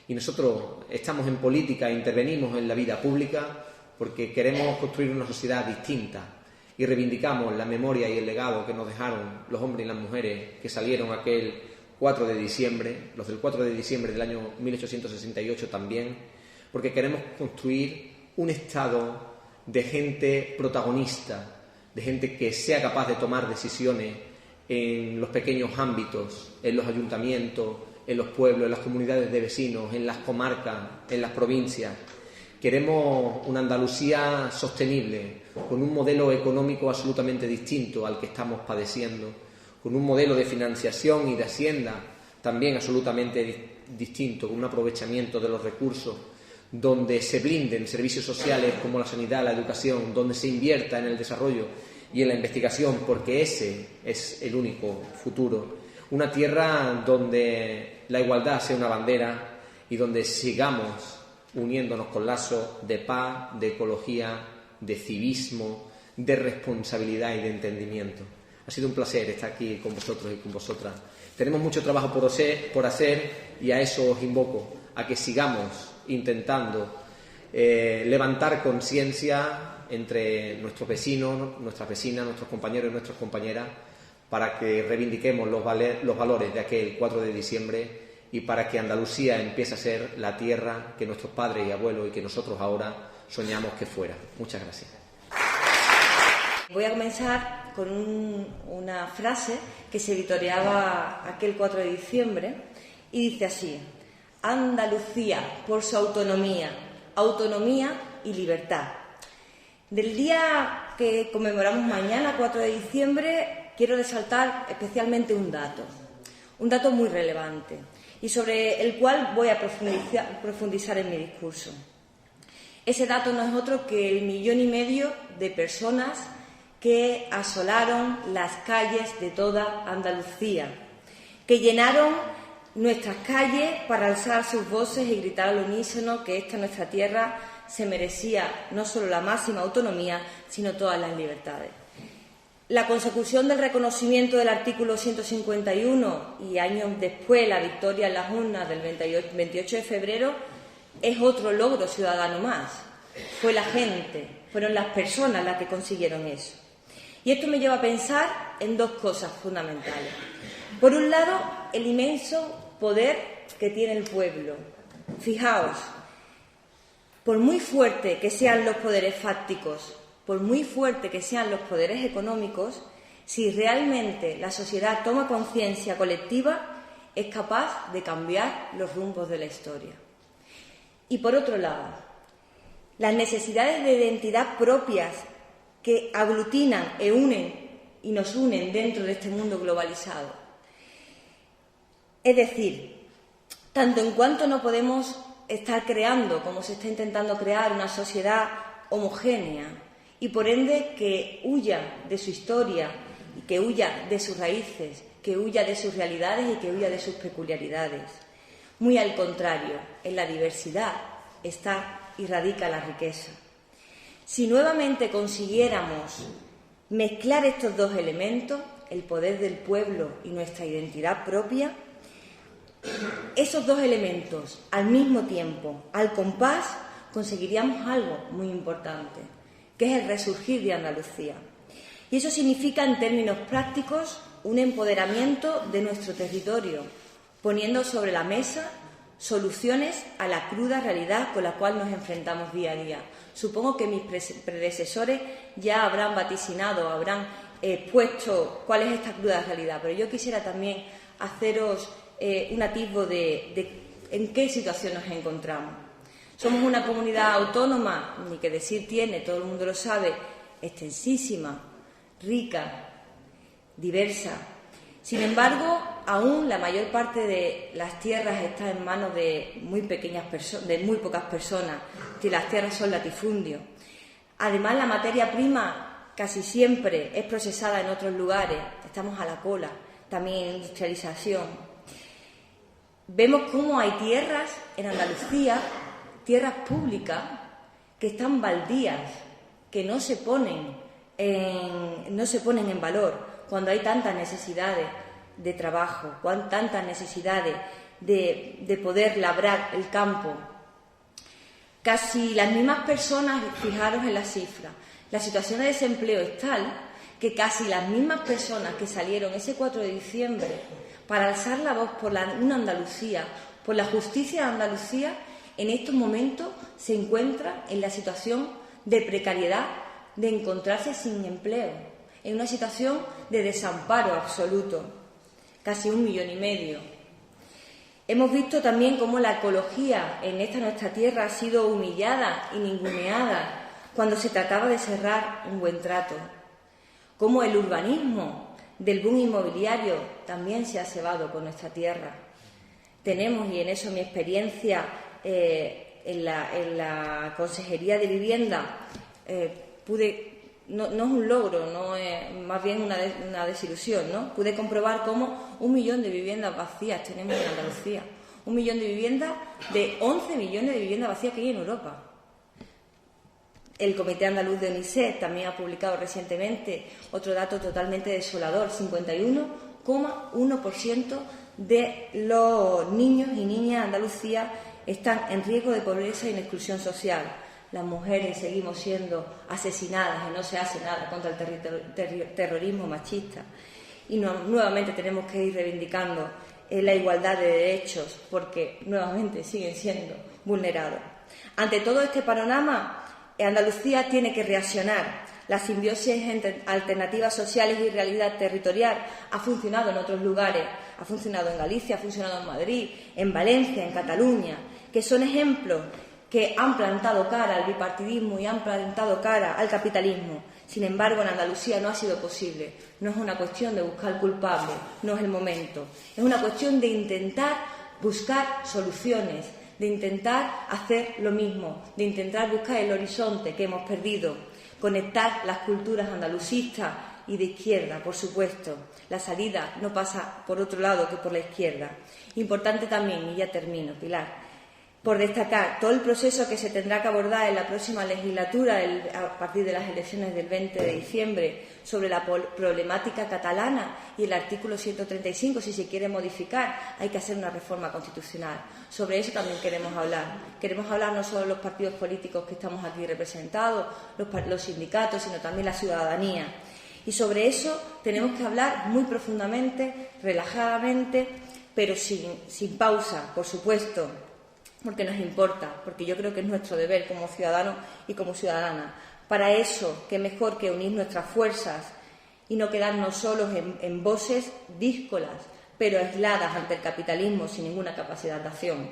S4: Y nosotros estamos en política, intervenimos en la vida pública porque queremos construir una sociedad distinta y reivindicamos la memoria y el legado que nos dejaron los hombres y las mujeres que salieron aquel 4 de diciembre, los del 4 de diciembre del año 1868 también, porque queremos construir un Estado de gente protagonista, de gente que sea capaz de tomar decisiones en los pequeños ámbitos, en los ayuntamientos, en los pueblos, en las comunidades de vecinos, en las comarcas, en las provincias. Queremos una Andalucía sostenible, con un modelo económico absolutamente distinto al que estamos padeciendo, con un modelo de financiación y de hacienda también absolutamente distinto, con un aprovechamiento de los recursos, donde se blinden servicios sociales como la sanidad, la educación, donde se invierta en el desarrollo y en la investigación, porque ese es el único futuro. Una tierra donde la igualdad sea una bandera y donde sigamos uniéndonos con lazos de paz, de ecología, de civismo, de responsabilidad y de entendimiento. Ha sido un placer estar aquí con vosotros y con vosotras. Tenemos mucho trabajo por hacer y a eso os invoco, a que sigamos intentando levantar conciencia entre nuestros vecinos, nuestras vecinas, nuestros compañeros y nuestras compañeras, para que reivindiquemos los valores de aquel 4 de diciembre y para que Andalucía empiece a ser la tierra que nuestros padres y abuelos y que nosotros ahora soñamos que fuera. Muchas gracias.
S5: Voy a comenzar con una frase que se editoreaba aquel 4 de diciembre y dice así: Andalucía por su autonomía y libertad. Del día que conmemoramos mañana, 4 de diciembre, quiero resaltar especialmente un dato muy relevante y sobre el cual voy a profundizar en mi discurso. Ese dato no es otro que el 1,5 millones de personas que asolaron las calles de toda Andalucía, que llenaron nuestras calles para alzar sus voces y gritar al unísono que esta nuestra tierra se merecía no solo la máxima autonomía, sino todas las libertades. La consecución del reconocimiento del artículo 151 y años después la victoria en las urnas del 28 de febrero es otro logro ciudadano más. Fue la gente, fueron las personas las que consiguieron eso. Y esto me lleva a pensar en dos cosas fundamentales. Por un lado, el inmenso poder que tiene el pueblo. Fijaos, por muy fuerte que sean los poderes fácticos, por muy fuerte que sean los poderes económicos, si realmente la sociedad toma conciencia colectiva, es capaz de cambiar los rumbos de la historia. Y por otro lado, las necesidades de identidad propias que aglutinan e unen y nos unen dentro de este mundo globalizado. Es decir, tanto en cuanto no podemos estar creando, como se está intentando crear, una sociedad homogénea y por ende que huya de su historia, y que huya de sus raíces, que huya de sus realidades y que huya de sus peculiaridades. Muy al contrario, en la diversidad está y radica la riqueza. Si nuevamente consiguiéramos mezclar estos dos elementos, el poder del pueblo y nuestra identidad propia, esos dos elementos al mismo tiempo, al compás, conseguiríamos algo muy importante, que es el resurgir de Andalucía. Y eso significa, en términos prácticos, un empoderamiento de nuestro territorio, poniendo sobre la mesa soluciones a la cruda realidad con la cual nos enfrentamos día a día. Supongo que mis predecesores ya habrán vaticinado, habrán puesto cuál es esta cruda realidad, pero yo quisiera también haceros un atisbo de en qué situación nos encontramos. Somos una comunidad autónoma, ni que decir tiene, todo el mundo lo sabe, extensísima, rica, diversa. Sin embargo, aún la mayor parte de las tierras está en manos de muy pocas personas, que las tierras son latifundios. Además, la materia prima casi siempre es procesada en otros lugares, estamos a la cola, también en industrialización. Vemos cómo hay tierras en Andalucía, tierras públicas, que están baldías, que no se ponen en valor, cuando hay tantas necesidades de trabajo, tantas necesidades de poder labrar el campo. Casi las mismas personas, fijaros en la cifra, la situación de desempleo es tal que casi las mismas personas que salieron ese 4 de diciembre para alzar la voz por una Andalucía, por la justicia de Andalucía, en estos momentos se encuentran en la situación de precariedad, de encontrarse sin empleo, en una situación de desamparo absoluto, casi 1,5 millones. Hemos visto también cómo la ecología en esta nuestra tierra ha sido humillada y ninguneada cuando se trataba de cerrar un buen trato. Cómo el urbanismo del boom inmobiliario también se ha cebado con nuestra tierra. Tenemos, y en eso mi experiencia en la Consejería de Vivienda, no es un logro, no es más bien una desilusión, ¿no? Pude comprobar cómo 1 millón de viviendas vacías tenemos en Andalucía. 1 millón de viviendas de 11 millones de viviendas vacías que hay en Europa. El Comité Andaluz de UNICEF también ha publicado recientemente otro dato totalmente desolador: 51,1% de los niños y niñas de Andalucía están en riesgo de pobreza y de exclusión social. Las mujeres seguimos siendo asesinadas y no se hace nada contra el terrorismo machista. Y nuevamente tenemos que ir reivindicando la igualdad de derechos, porque nuevamente siguen siendo vulnerados. Ante todo este panorama, Andalucía tiene que reaccionar. La simbiosis entre alternativas sociales y realidad territorial ha funcionado en otros lugares, ha funcionado en Galicia, ha funcionado en Madrid, en Valencia, en Cataluña, que son ejemplos que han plantado cara al bipartidismo y han plantado cara al capitalismo. Sin embargo, en Andalucía no ha sido posible. No es una cuestión de buscar culpables, no es el momento. Es una cuestión de intentar buscar soluciones, de intentar hacer lo mismo, de intentar buscar el horizonte que hemos perdido, conectar las culturas andalucistas y de izquierda, por supuesto. La salida no pasa por otro lado que por la izquierda. Importante también, y ya termino, Pilar, por destacar todo el proceso que se tendrá que abordar en la próxima legislatura a partir de las elecciones del 20 de diciembre sobre la problemática catalana y el artículo 135, si se quiere modificar, hay que hacer una reforma constitucional. Sobre eso también queremos hablar. Queremos hablar no solo los partidos políticos que estamos aquí representados, los sindicatos, sino también la ciudadanía. Y sobre eso tenemos que hablar muy profundamente, relajadamente, pero sin pausa, por supuesto, porque nos importa, porque yo creo que es nuestro deber como ciudadanos y como ciudadanas. Para eso, qué mejor que unir nuestras fuerzas y no quedarnos solos en voces díscolas, pero aisladas ante el capitalismo sin ninguna capacidad de acción.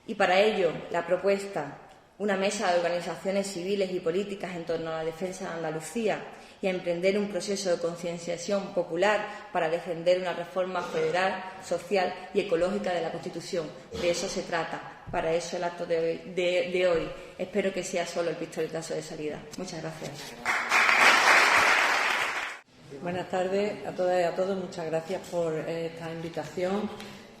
S5: Y para ello, la propuesta, una mesa de organizaciones civiles y políticas en torno a la defensa de Andalucía y a emprender un proceso de concienciación popular para defender una reforma federal, social y ecológica de la Constitución. De eso se trata. Para eso el acto de hoy. Espero que sea solo el pistoletazo de salida. Muchas gracias.
S3: Buenas tardes a todas y a todos. Muchas gracias por esta invitación.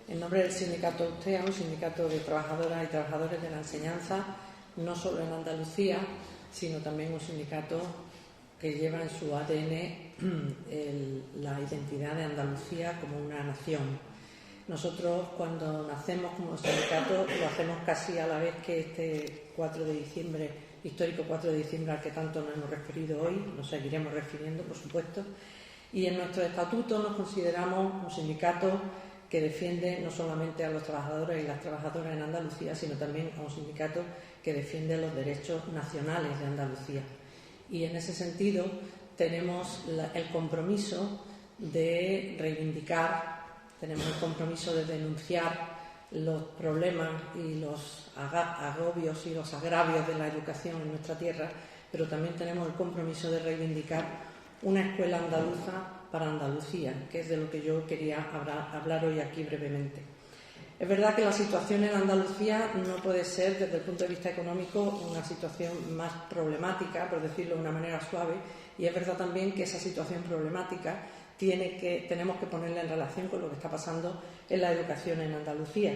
S3: En nombre del sindicato USTEA, un sindicato de trabajadoras y trabajadores de la enseñanza, no solo en Andalucía, sino también un sindicato que lleva en su ADN la identidad de Andalucía como una nación. Nosotros, cuando nacemos como sindicato, lo hacemos casi a la vez que este 4 de diciembre, histórico 4 de diciembre al que tanto nos hemos referido hoy, nos seguiremos refiriendo, por supuesto, y en nuestro estatuto nos consideramos un sindicato que defiende no solamente a los trabajadores y las trabajadoras en Andalucía, sino también a un sindicato que defiende los derechos nacionales de Andalucía. Y en ese sentido tenemos el compromiso de reivindicar, tenemos el compromiso de denunciar los problemas y los agobios y los agravios de la educación en nuestra tierra, pero también tenemos el compromiso de reivindicar una escuela andaluza para Andalucía, que es de lo que yo quería hablar hoy aquí brevemente. Es verdad que la situación en Andalucía no puede ser, desde el punto de vista económico, una situación más problemática, por decirlo de una manera suave, y es verdad también que esa situación problemática tenemos que ponerla en relación con lo que está pasando en la educación en Andalucía.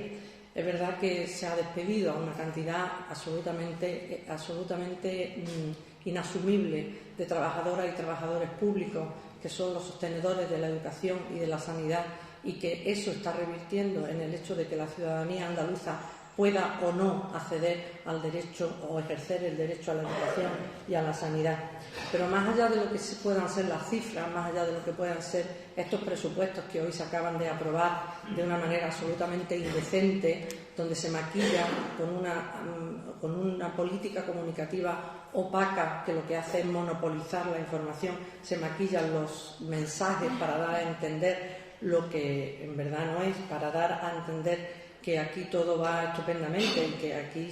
S3: Es verdad que se ha despedido a una cantidad absolutamente inasumible de trabajadoras y trabajadores públicos que son los sostenedores de la educación y de la sanidad, y que eso está revirtiendo en el hecho de que la ciudadanía andaluza pueda o no acceder al derecho o ejercer el derecho a la educación y a la sanidad. Pero más allá de lo que puedan ser las cifras, más allá de lo que puedan ser estos presupuestos que hoy se acaban de aprobar de una manera absolutamente indecente, donde se maquilla con una política comunicativa opaca que lo que hace es monopolizar la información, se maquillan los mensajes para dar a entender lo que en verdad no es, para dar a entender que aquí todo va estupendamente y que aquí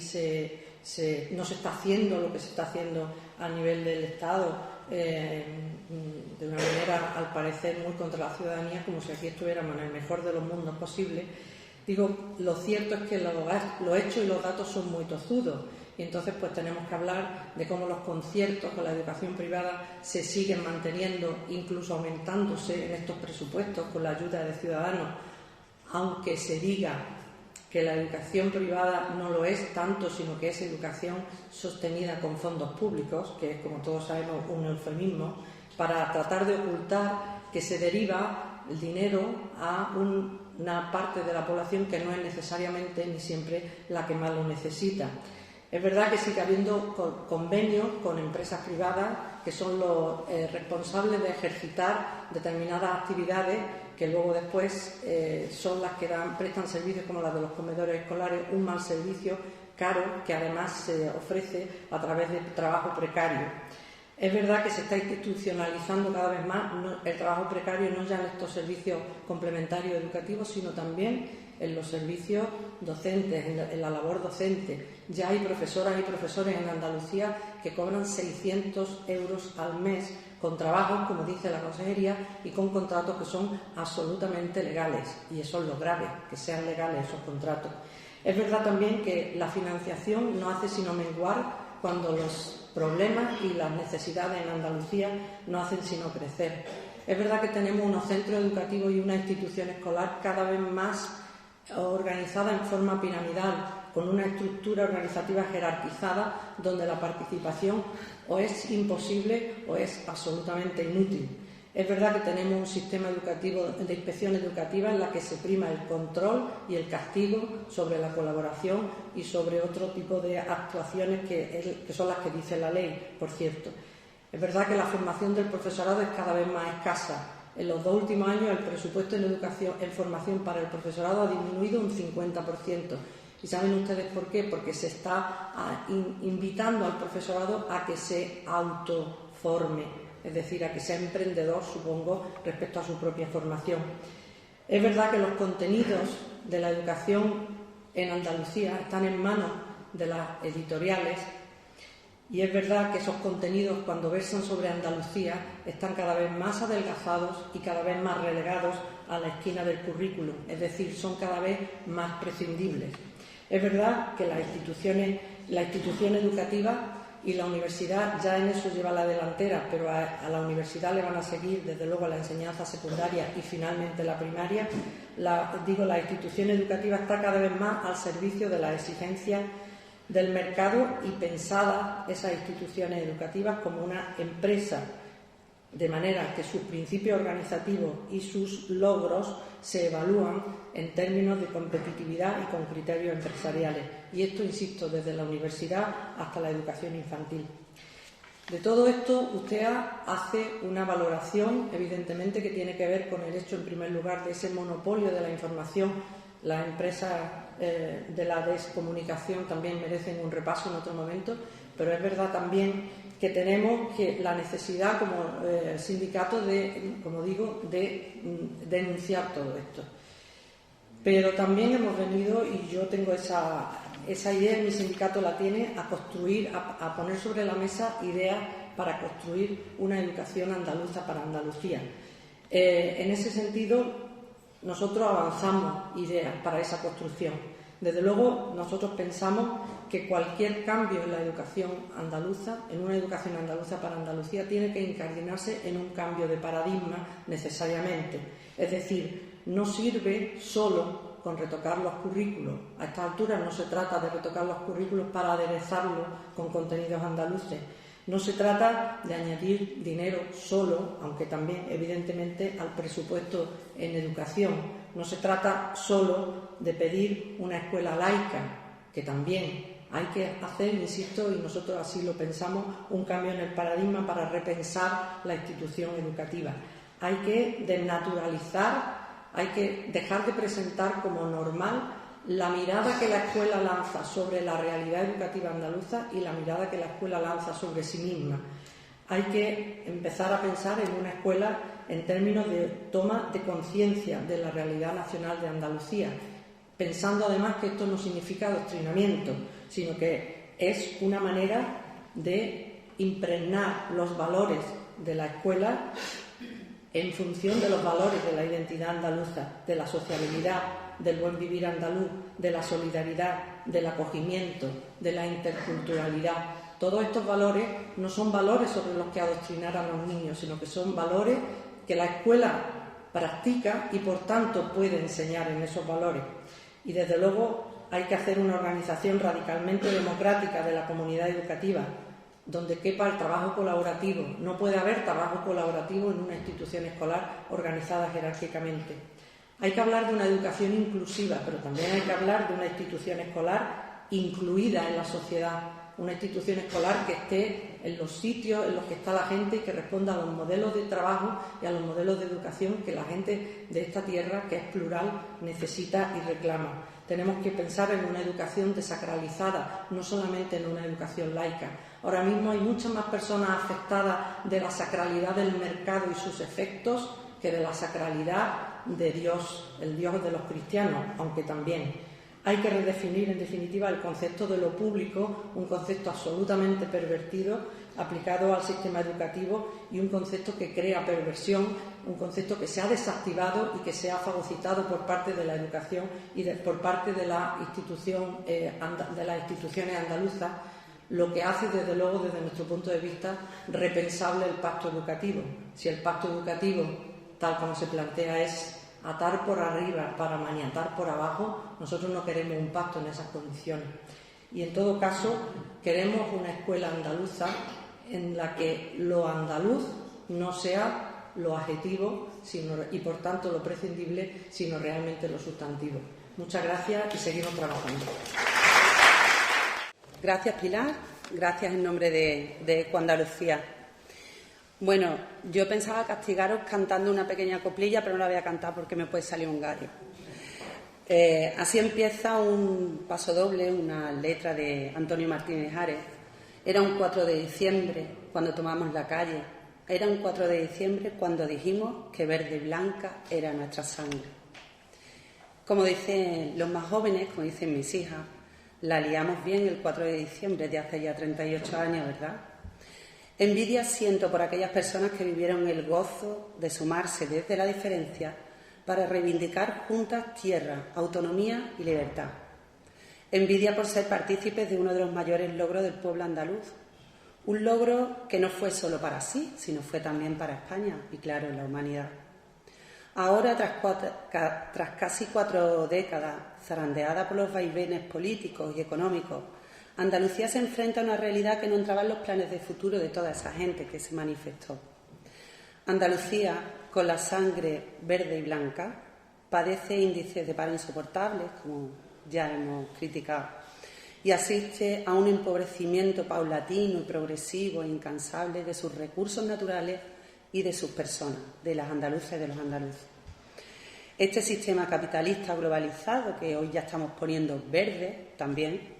S3: no se está haciendo lo que se está haciendo a nivel del Estado de una manera, al parecer, muy contra la ciudadanía, como si aquí estuviéramos en el mejor de los mundos posible. Digo, lo cierto es que los hechos y los datos son muy tozudos y entonces pues tenemos que hablar de cómo los conciertos con la educación privada se siguen manteniendo, incluso aumentándose en estos presupuestos con la ayuda de Ciudadanos, aunque se diga que la educación privada no lo es tanto, sino que es educación sostenida con fondos públicos, que es, como todos sabemos, un eufemismo, para tratar de ocultar que se deriva el dinero a una parte de la población que no es necesariamente ni siempre la que más lo necesita. Es verdad que sigue habiendo convenios con empresas privadas que son los responsables de ejercitar determinadas actividades que luego después son las que prestan servicios como las de los comedores escolares, un mal servicio caro que además se ofrece a través de trabajo precario. Es verdad que se está institucionalizando cada vez más el trabajo precario, no ya en estos servicios complementarios educativos, sino también en los servicios docentes, en la labor docente. Ya hay profesoras y profesores en Andalucía que cobran 600 euros al mes con trabajos, como dice la Consejería, y con contratos que son absolutamente legales. Y eso es lo grave, que sean legales esos contratos. Es verdad también que la financiación no hace sino menguar cuando los problemas y las necesidades en Andalucía no hacen sino crecer. Es verdad que tenemos unos centros educativos y una institución escolar cada vez más organizada en forma piramidal, con una estructura organizativa jerarquizada, donde la participación o es imposible o es absolutamente inútil. Es verdad que tenemos un sistema educativo de inspección educativa en la que se prima el control y el castigo sobre la colaboración y sobre otro tipo de actuaciones que son las que dice la ley, por cierto. Es verdad que la formación del profesorado es cada vez más escasa. En los 2 últimos años el presupuesto en formación para el profesorado ha disminuido un 50%. ¿Y saben ustedes por qué? Porque se está invitando al profesorado a que se autoforme, es decir, a que sea emprendedor, supongo, respecto a su propia formación. Es verdad que los contenidos de la educación en Andalucía están en manos de las editoriales y es verdad que esos contenidos, cuando versan sobre Andalucía, están cada vez más adelgazados y cada vez más relegados a la esquina del currículum, es decir, son cada vez más prescindibles. Es verdad que la institución educativa y la universidad ya en eso lleva la delantera, pero a la universidad le van a seguir, desde luego, la enseñanza secundaria y finalmente la primaria. La institución educativa está cada vez más al servicio de las exigencias del mercado y pensada esas instituciones educativas como una empresa, de manera que sus principios organizativos y sus logros se evalúan en términos de competitividad y con criterios empresariales. Y esto, insisto, desde la universidad hasta la educación infantil. De todo esto, usted hace una valoración, evidentemente, que tiene que ver con el hecho, en primer lugar, de ese monopolio de la información. Las empresas de la descomunicación también merecen un repaso en otro momento, pero es verdad también que tenemos la necesidad como sindicato como digo, de denunciar todo esto. Pero también hemos venido, y yo tengo esa idea, mi sindicato la tiene, a construir, a poner sobre la mesa ideas para construir una educación andaluza para Andalucía. En ese sentido, nosotros avanzamos ideas para esa construcción. Desde luego, nosotros pensamos que cualquier cambio en la educación andaluza, en una educación andaluza para Andalucía, tiene que incardinarse en un cambio de paradigma necesariamente. Es decir, no sirve solo con retocar los currículos. A esta altura no se trata de retocar los currículos para aderezarlos con contenidos andaluces. No se trata de añadir dinero solo, aunque también, evidentemente, al presupuesto en educación. No se trata solo de pedir una escuela laica, que también hay que hacer, insisto, y nosotros así lo pensamos, un cambio en el paradigma para repensar la institución educativa. Hay que desnaturalizar, hay que dejar de presentar como normal la mirada que la escuela lanza sobre la realidad educativa andaluza y la mirada que la escuela lanza sobre sí misma. Hay que empezar a pensar en una escuela en términos de toma de conciencia de la realidad nacional de Andalucía. pensando además que esto no significa adoctrinamiento, sino que es una manera de impregnar los valores de la escuela en función de los valores de la identidad andaluza, de la sociabilidad, del buen vivir andaluz, de la solidaridad, del acogimiento, de la interculturalidad. Todos estos valores no son valores sobre los que adoctrinar a los niños, sino que son valores que la escuela practica y por tanto puede enseñar en esos valores. Y desde luego hay que hacer una organización radicalmente democrática de la comunidad educativa, donde quepa el trabajo colaborativo. No puede haber trabajo colaborativo en una institución escolar organizada jerárquicamente. Hay que hablar de una educación inclusiva, pero también hay que hablar de una institución escolar incluida en la sociedad, una institución escolar que esté en los sitios en los que está la gente y que responda a los modelos de trabajo y a los modelos de educación que la gente de esta tierra, que es plural, necesita y reclama. Tenemos que pensar en una educación desacralizada, no solamente en una educación laica. Ahora mismo hay muchas más personas afectadas de la sacralidad del mercado y sus efectos que de la sacralidad de Dios, el Dios de los cristianos, aunque también. Hay que redefinir, en definitiva, el concepto de lo público, un concepto absolutamente pervertido, aplicado al sistema educativo, y un concepto que crea perversión, un concepto que se ha desactivado y que se ha fagocitado por parte de la educación y por parte de la institución, de las instituciones andaluzas, lo que hace, desde luego, desde nuestro punto de vista, repensable el pacto educativo. Si el pacto educativo, tal como se plantea, es atar por arriba para maniatar por abajo, nosotros no queremos un pacto en esas condiciones. Y en todo caso, queremos una escuela andaluza en la que lo andaluz no sea lo adjetivo y por tanto lo prescindible, sino realmente lo sustantivo. Muchas gracias y seguimos trabajando.
S6: Gracias, Pilar. Gracias en nombre de Ecoandalucía. Bueno, yo pensaba castigaros cantando una pequeña coplilla, pero no la voy a cantar porque me puede salir un gallo. Así empieza un pasodoble, una letra de Antonio Martínez Ares. Era un 4 de diciembre cuando tomamos la calle. Era un 4 de diciembre cuando dijimos que verde y blanca era nuestra sangre. Como dicen los más jóvenes, como dicen mis hijas, la liamos bien el 4 de diciembre de hace ya 38 años, ¿verdad? Envidia siento por aquellas personas que vivieron el gozo de sumarse desde la diferencia para reivindicar juntas tierra, autonomía y libertad. Envidia por ser partícipes de uno de los mayores logros del pueblo andaluz. Un logro que no fue solo para sí, sino fue también para España y, claro, la humanidad. Ahora, tras casi 4 décadas, zarandeada por los vaivenes políticos y económicos, Andalucía se enfrenta a una realidad que no entraba en los planes de futuro de toda esa gente que se manifestó. Andalucía, con la sangre verde y blanca, padece índices de paro insoportables, como ya hemos criticado, y asiste a un empobrecimiento paulatino y progresivo e incansable de sus recursos naturales y de sus personas, de las andaluzas y de los andaluces. Este sistema capitalista globalizado, que hoy ya estamos poniendo verde también,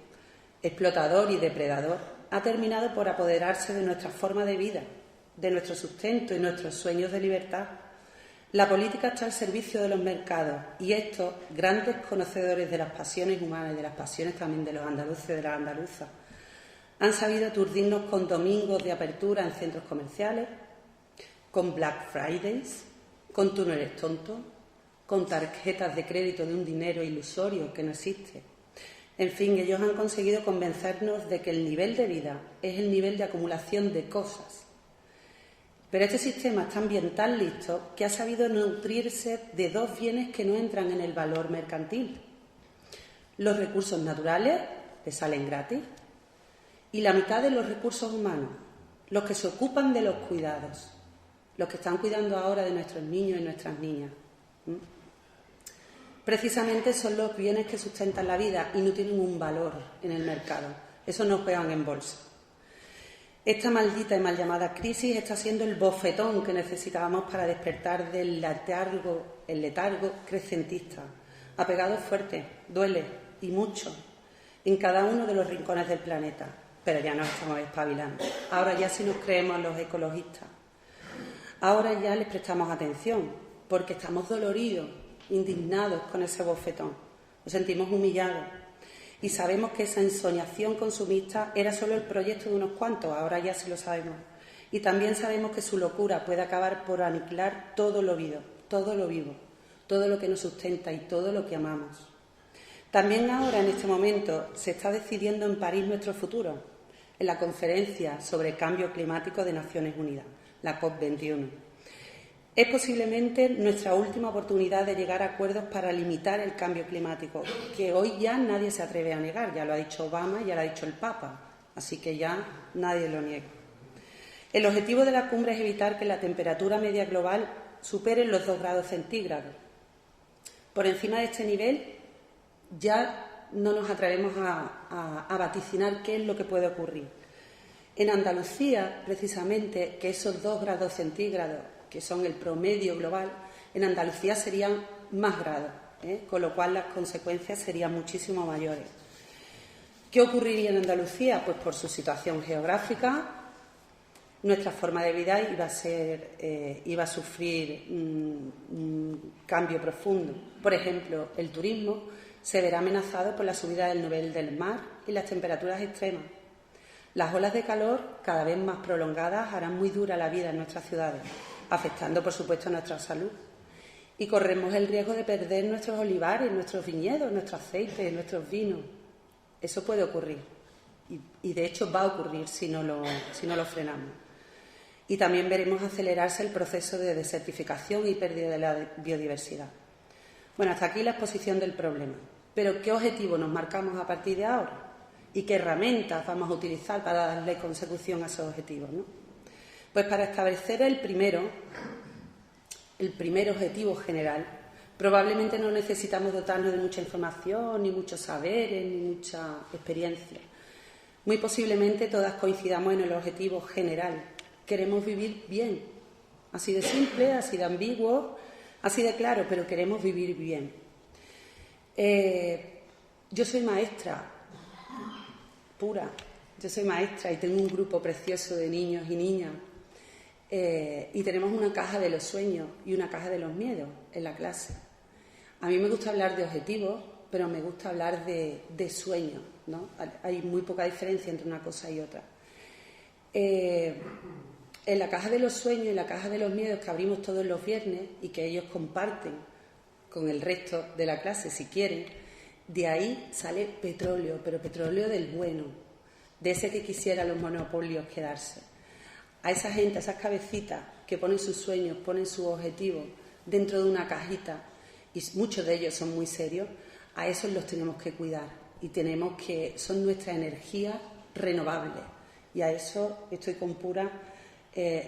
S6: explotador y depredador, ha terminado por apoderarse de nuestra forma de vida, de nuestro sustento y nuestros sueños de libertad. La política está al servicio de los mercados y estos, grandes conocedores de las pasiones humanas y de las pasiones también de los andaluces y de las andaluzas, han sabido aturdirnos con domingos de apertura en centros comerciales, con Black Fridays, con tú no eres tonto, con tarjetas de crédito de un dinero ilusorio que no existe. En fin, ellos han conseguido convencernos de que el nivel de vida es el nivel de acumulación de cosas. Pero este sistema es también tan listo que ha sabido nutrirse de dos bienes que no entran en el valor mercantil. Los recursos naturales, que salen gratis, y la mitad de los recursos humanos, los que se ocupan de los cuidados, los que están cuidando ahora de nuestros niños y nuestras niñas. Precisamente son los bienes que sustentan la vida y no tienen un valor en el mercado. Eso no juegan en bolsa. Esta maldita y mal llamada crisis está siendo el bofetón que necesitábamos para despertar del letargo crecentista. Ha pegado fuerte, duele y mucho en cada uno de los rincones del planeta. Pero ya nos estamos espabilando. Ahora ya sí nos creemos los ecologistas. Ahora ya les prestamos atención porque estamos doloridos, indignados con ese bofetón, nos sentimos humillados y sabemos que esa ensoñación consumista era solo el proyecto de unos cuantos, ahora ya sí lo sabemos. Y también sabemos que su locura puede acabar por aniquilar todo lo vivo, todo lo que nos sustenta y todo lo que amamos. También ahora, en este momento, se está decidiendo en París nuestro futuro, en la conferencia sobre cambio climático de Naciones Unidas, la COP21. Es posiblemente nuestra última oportunidad de llegar a acuerdos para limitar el cambio climático, que hoy ya nadie se atreve a negar, ya lo ha dicho Obama y ya lo ha dicho el Papa, así que ya nadie lo niega. El objetivo de la cumbre es evitar que la temperatura media global supere los 2 grados centígrados. Por encima de este nivel ya no nos atrevemos a vaticinar qué es lo que puede ocurrir. En Andalucía, precisamente, que esos 2 grados centígrados, que son el promedio global, en Andalucía serían más grados, con lo cual las consecuencias serían muchísimo mayores. ¿Qué ocurriría en Andalucía? Pues por su situación geográfica, nuestra forma de vida iba a sufrir un cambio profundo. Por ejemplo, el turismo se verá amenazado por la subida del nivel del mar y las temperaturas extremas. Las olas de calor, cada vez más prolongadas, harán muy dura la vida en nuestras ciudades, afectando, por supuesto, nuestra salud. Y corremos el riesgo de perder nuestros olivares, nuestros viñedos, nuestro aceite, nuestros vinos. Eso puede ocurrir. Y de hecho va a ocurrir si no lo frenamos. Y también veremos acelerarse el proceso de desertificación y pérdida de la biodiversidad. Bueno, hasta aquí la exposición del problema. Pero ¿qué objetivo nos marcamos a partir de ahora? ¿Y qué herramientas vamos a utilizar para darle consecución a esos objetivos, ¿no? Pues para establecer el primer objetivo general, probablemente no necesitamos dotarnos de mucha información, ni muchos saberes, ni mucha experiencia. Muy posiblemente todas coincidamos en el objetivo general. Queremos vivir bien. Así de simple, así de ambiguo, así de claro, pero queremos vivir bien. Yo soy maestra pura, yo soy maestra y tengo un grupo precioso de niños y niñas y tenemos una caja de los sueños y una caja de los miedos en la clase. A mí me gusta hablar de objetivos, pero me gusta hablar de sueños, ¿no? Hay muy poca diferencia entre una cosa y otra. En la caja de los sueños y la caja de los miedos que abrimos todos los viernes y que ellos comparten con el resto de la clase si quieren, de ahí sale petróleo, pero petróleo del bueno, de ese que quisiera los monopolios quedarse. A esa gente, a esas cabecitas que ponen sus sueños, ponen sus objetivos dentro de una cajita, y muchos de ellos son muy serios, a esos los tenemos que cuidar y son nuestra energía renovable, y a eso estoy con pura.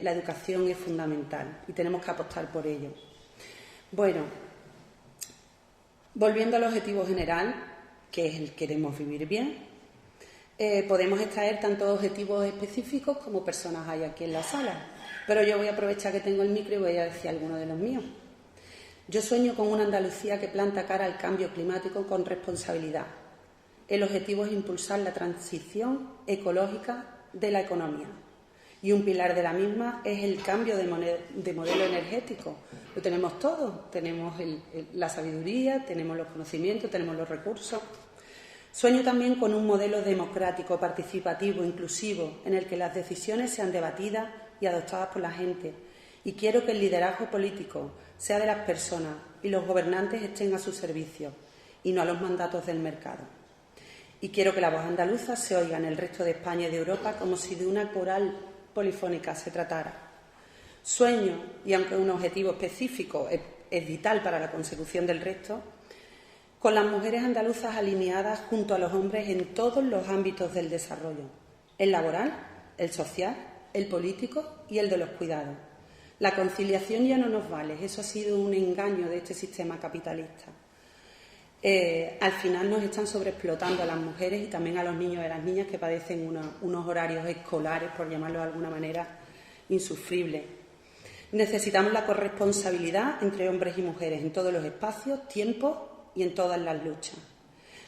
S6: La educación es fundamental y tenemos que apostar por ello. Bueno, volviendo al objetivo general, que es el queremos vivir bien, podemos extraer tanto objetivos específicos como personas hay aquí en la sala, pero yo voy a aprovechar que tengo el micro y voy a decir algunos de los míos. Yo sueño con una Andalucía que planta cara al cambio climático con responsabilidad. El objetivo es impulsar la transición ecológica de la economía. Y un pilar de la misma es el cambio de modelo energético. Lo tenemos todo, tenemos la sabiduría, tenemos los conocimientos, tenemos los recursos. Sueño también con un modelo democrático, participativo, inclusivo, en el que las decisiones sean debatidas y adoptadas por la gente. Y quiero que el liderazgo político sea de las personas y los gobernantes estén a su servicio y no a los mandatos del mercado. Y quiero que la voz andaluza se oiga en el resto de España y de Europa como si de una coral polifónica se tratara. Sueño, y aunque un objetivo específico es vital para la consecución del resto, con las mujeres andaluzas alineadas junto a los hombres en todos los ámbitos del desarrollo, el laboral, el social, el político y el de los cuidados. La conciliación ya no nos vale, eso ha sido un engaño de este sistema capitalista. Al final nos están sobreexplotando a las mujeres y también a los niños y a las niñas que padecen unos horarios escolares, por llamarlo de alguna manera, insufribles. Necesitamos la corresponsabilidad entre hombres y mujeres en todos los espacios, tiempos y en todas las luchas.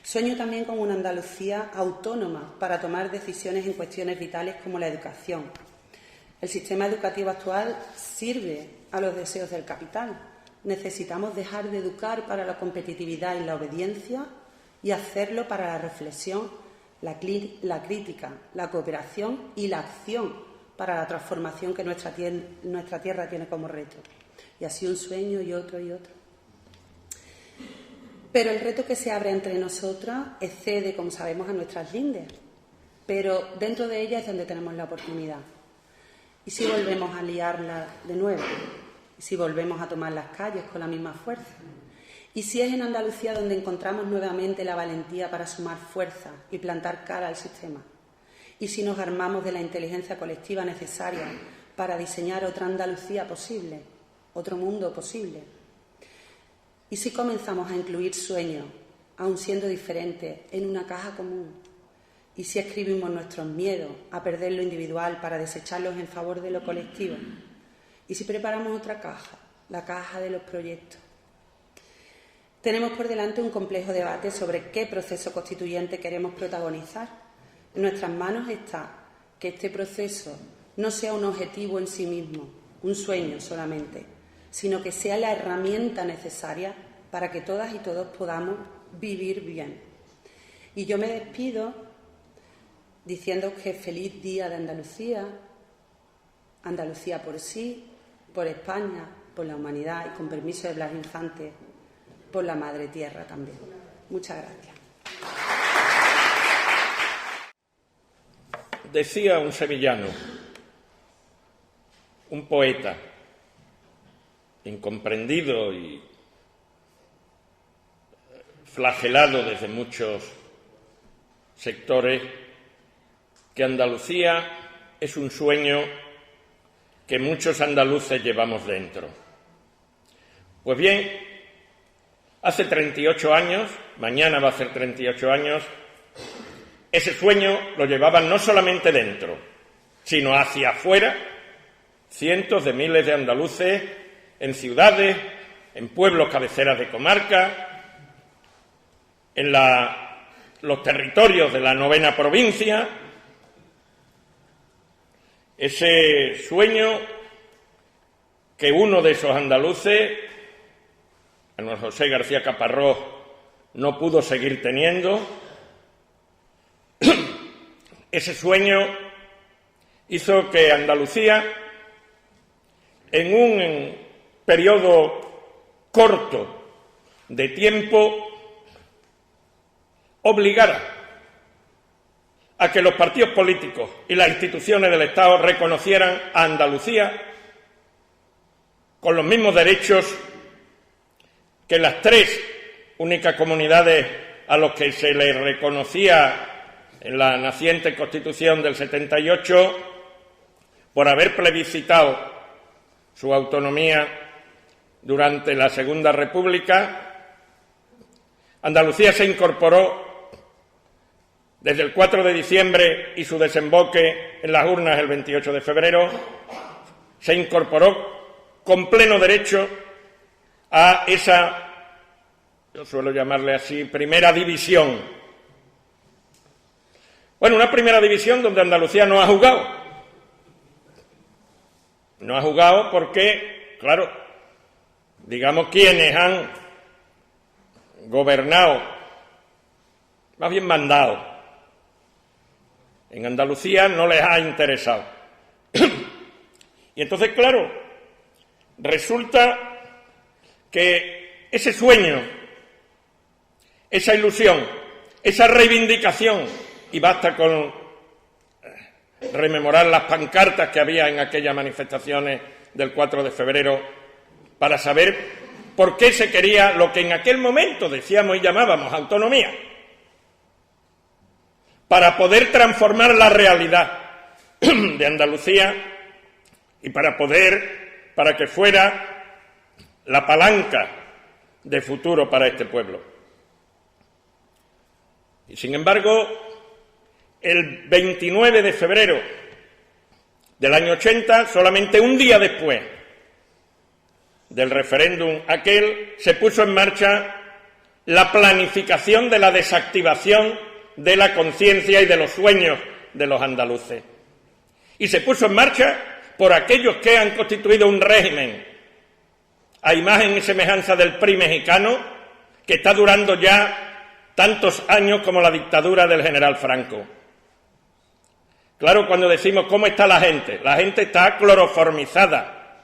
S6: Sueño también con una Andalucía autónoma para tomar decisiones en cuestiones vitales como la educación. El sistema educativo actual sirve a los deseos del capital, necesitamos dejar de educar para la competitividad y la obediencia y hacerlo para la reflexión, la crítica, la cooperación y la acción para la transformación que nuestra tierra tiene como reto. Y así un sueño y otro y otro. Pero el reto que se abre entre nosotras excede, como sabemos, a nuestras lindes. Pero dentro de ella es donde tenemos la oportunidad. ¿Y si volvemos a liarla de nuevo? ¿Y si volvemos a tomar las calles con la misma fuerza? ¿Y si es en Andalucía donde encontramos nuevamente la valentía para sumar fuerza y plantar cara al sistema? ¿Y si nos armamos de la inteligencia colectiva necesaria para diseñar otra Andalucía posible, otro mundo posible? ¿Y si comenzamos a incluir sueños, aun siendo diferentes, en una caja común? ¿Y si escribimos nuestros miedos a perder lo individual para desecharlos en favor de lo colectivo? ¿Y si preparamos otra caja, la caja de los proyectos? Tenemos por delante un complejo debate sobre qué proceso constituyente queremos protagonizar. En nuestras manos está que este proceso no sea un objetivo en sí mismo, un sueño solamente, sino que sea la herramienta necesaria para que todas y todos podamos vivir bien. Y yo me despido diciendo que feliz Día de Andalucía, Andalucía por sí, por España, por la humanidad y, con permiso de Blas Infante, por la Madre Tierra también. Muchas gracias.
S7: Decía un sevillano, un poeta, incomprendido y flagelado desde muchos sectores, que Andalucía es un sueño que muchos andaluces llevamos dentro. Pues bien, hace 38 años, mañana va a ser 38 años, ese sueño lo llevaban no solamente dentro, sino hacia afuera, cientos de miles de andaluces en ciudades, en pueblos cabeceras de comarca, en los territorios de la 9ª provincia. Ese sueño que uno de esos andaluces, Manuel José García Caparrós, no pudo seguir teniendo. Ese sueño hizo que Andalucía, en un periodo corto de tiempo, obligara a que los partidos políticos y las instituciones del Estado reconocieran a Andalucía con los mismos derechos que las 3 únicas comunidades a los que se les reconocía en la naciente Constitución del 78 por haber plebiscitado su autonomía durante la Segunda República. Andalucía se incorporó desde el 4 de diciembre y su desemboque en las urnas el 28 de febrero, se incorporó con pleno derecho a esa, yo suelo llamarle así, primera división. Bueno, una primera división donde Andalucía no ha jugado. No ha jugado porque, claro, digamos quienes han gobernado, más bien mandado, en Andalucía no les ha interesado. Y entonces, claro, resulta que ese sueño, esa ilusión, esa reivindicación, y basta con rememorar las pancartas que había en aquellas manifestaciones del 4 de febrero para saber por qué se quería lo que en aquel momento decíamos y llamábamos autonomía, para poder transformar la realidad de Andalucía y para que fuera la palanca de futuro para este pueblo. Y sin embargo, el 29 de febrero del año 80, solamente un día después del referéndum aquel, se puso en marcha la planificación de la desactivación de la conciencia y de los sueños de los andaluces. Y se puso en marcha por aquellos que han constituido un régimen a imagen y semejanza del PRI mexicano, que está durando ya tantos años como la dictadura del general Franco. Claro, cuando decimos cómo está la gente está cloroformizada.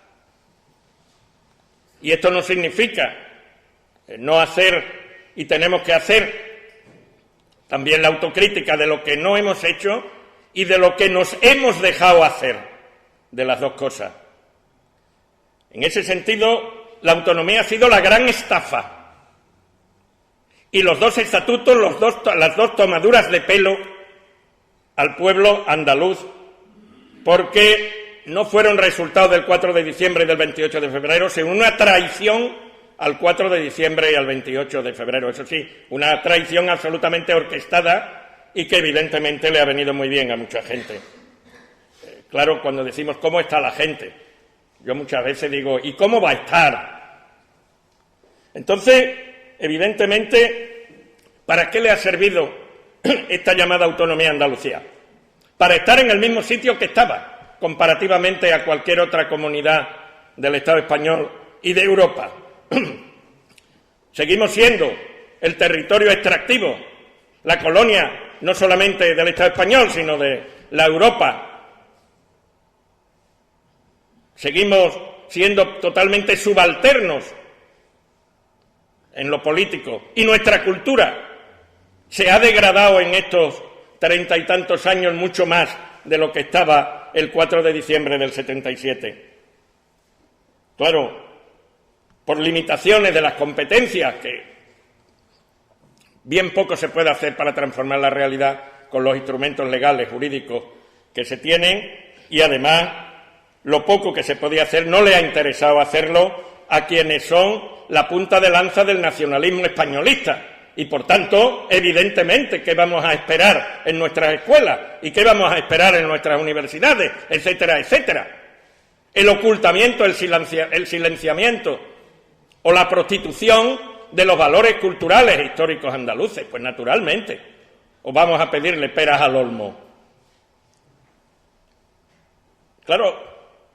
S7: Y esto no significa no hacer, y tenemos que hacer también la autocrítica de lo que no hemos hecho y de lo que nos hemos dejado hacer, de las dos cosas. En ese sentido, la autonomía ha sido la gran estafa. Y los dos estatutos, las dos tomaduras de pelo al pueblo andaluz, porque no fueron resultado del 4 de diciembre y del 28 de febrero, sino una traición al 4 de diciembre y al 28 de febrero. Eso sí, una traición absolutamente orquestada y que evidentemente le ha venido muy bien a mucha gente. Claro, cuando decimos cómo está la gente, yo muchas veces digo, ¿y cómo va a estar? Entonces, evidentemente, ¿para qué le ha servido esta llamada autonomía a Andalucía? Para estar en el mismo sitio que estaba, comparativamente a cualquier otra comunidad del Estado español y de Europa. Seguimos siendo el territorio extractivo, la colonia no solamente del Estado español, sino de la Europa. Seguimos siendo totalmente subalternos en lo político, y nuestra cultura se ha degradado en estos 30 y tantos años mucho más de lo que estaba el 4 de diciembre del 77. Claro, por limitaciones de las competencias, que bien poco se puede hacer para transformar la realidad con los instrumentos legales, jurídicos que se tienen, y además lo poco que se podía hacer no le ha interesado hacerlo a quienes son la punta de lanza del nacionalismo españolista. Y, por tanto, evidentemente, ¿qué vamos a esperar en nuestras escuelas? ¿Y qué vamos a esperar en nuestras universidades? Etcétera, etcétera. El ocultamiento, el silenciamiento o la prostitución de los valores culturales e históricos andaluces. Pues, naturalmente, o vamos a pedirle peras al olmo. Claro,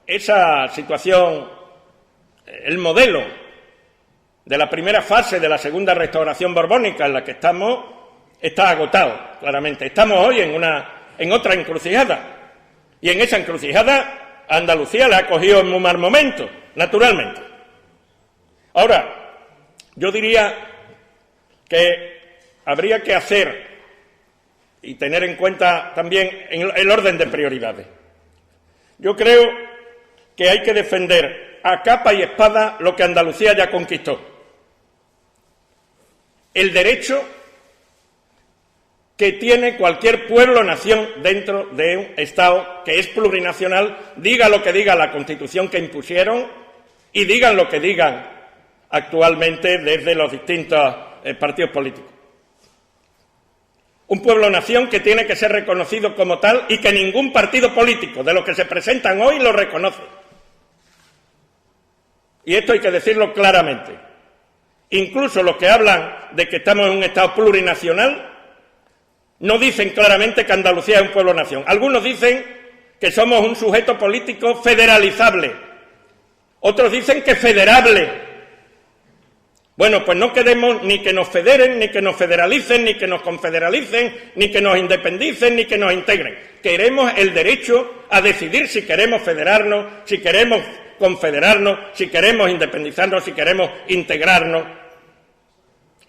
S7: esa situación, el modelo de la primera fase de la segunda restauración borbónica en la que estamos, está agotado, claramente. Estamos hoy en otra encrucijada. Y en esa encrucijada a Andalucía la ha cogido en muy mal momento, naturalmente. Ahora, yo diría que habría que hacer y tener en cuenta también el orden de prioridades. Yo creo que hay que defender a capa y espada lo que Andalucía ya conquistó. El derecho que tiene cualquier pueblo o nación dentro de un Estado que es plurinacional, diga lo que diga la Constitución que impusieron y digan lo que digan actualmente desde los distintos partidos políticos. Un pueblo o nación que tiene que ser reconocido como tal y que ningún partido político de los que se presentan hoy lo reconoce. Y esto hay que decirlo claramente. Incluso los que hablan de que estamos en un Estado plurinacional no dicen claramente que Andalucía es un pueblo-nación. Algunos dicen que somos un sujeto político federalizable. Otros dicen que federable. Bueno, pues no queremos ni que nos federen, ni que nos federalicen, ni que nos confederalicen, ni que nos independicen, ni que nos integren. Queremos el derecho a decidir si queremos federarnos, si queremos confederarnos, si queremos independizarnos, si queremos integrarnos.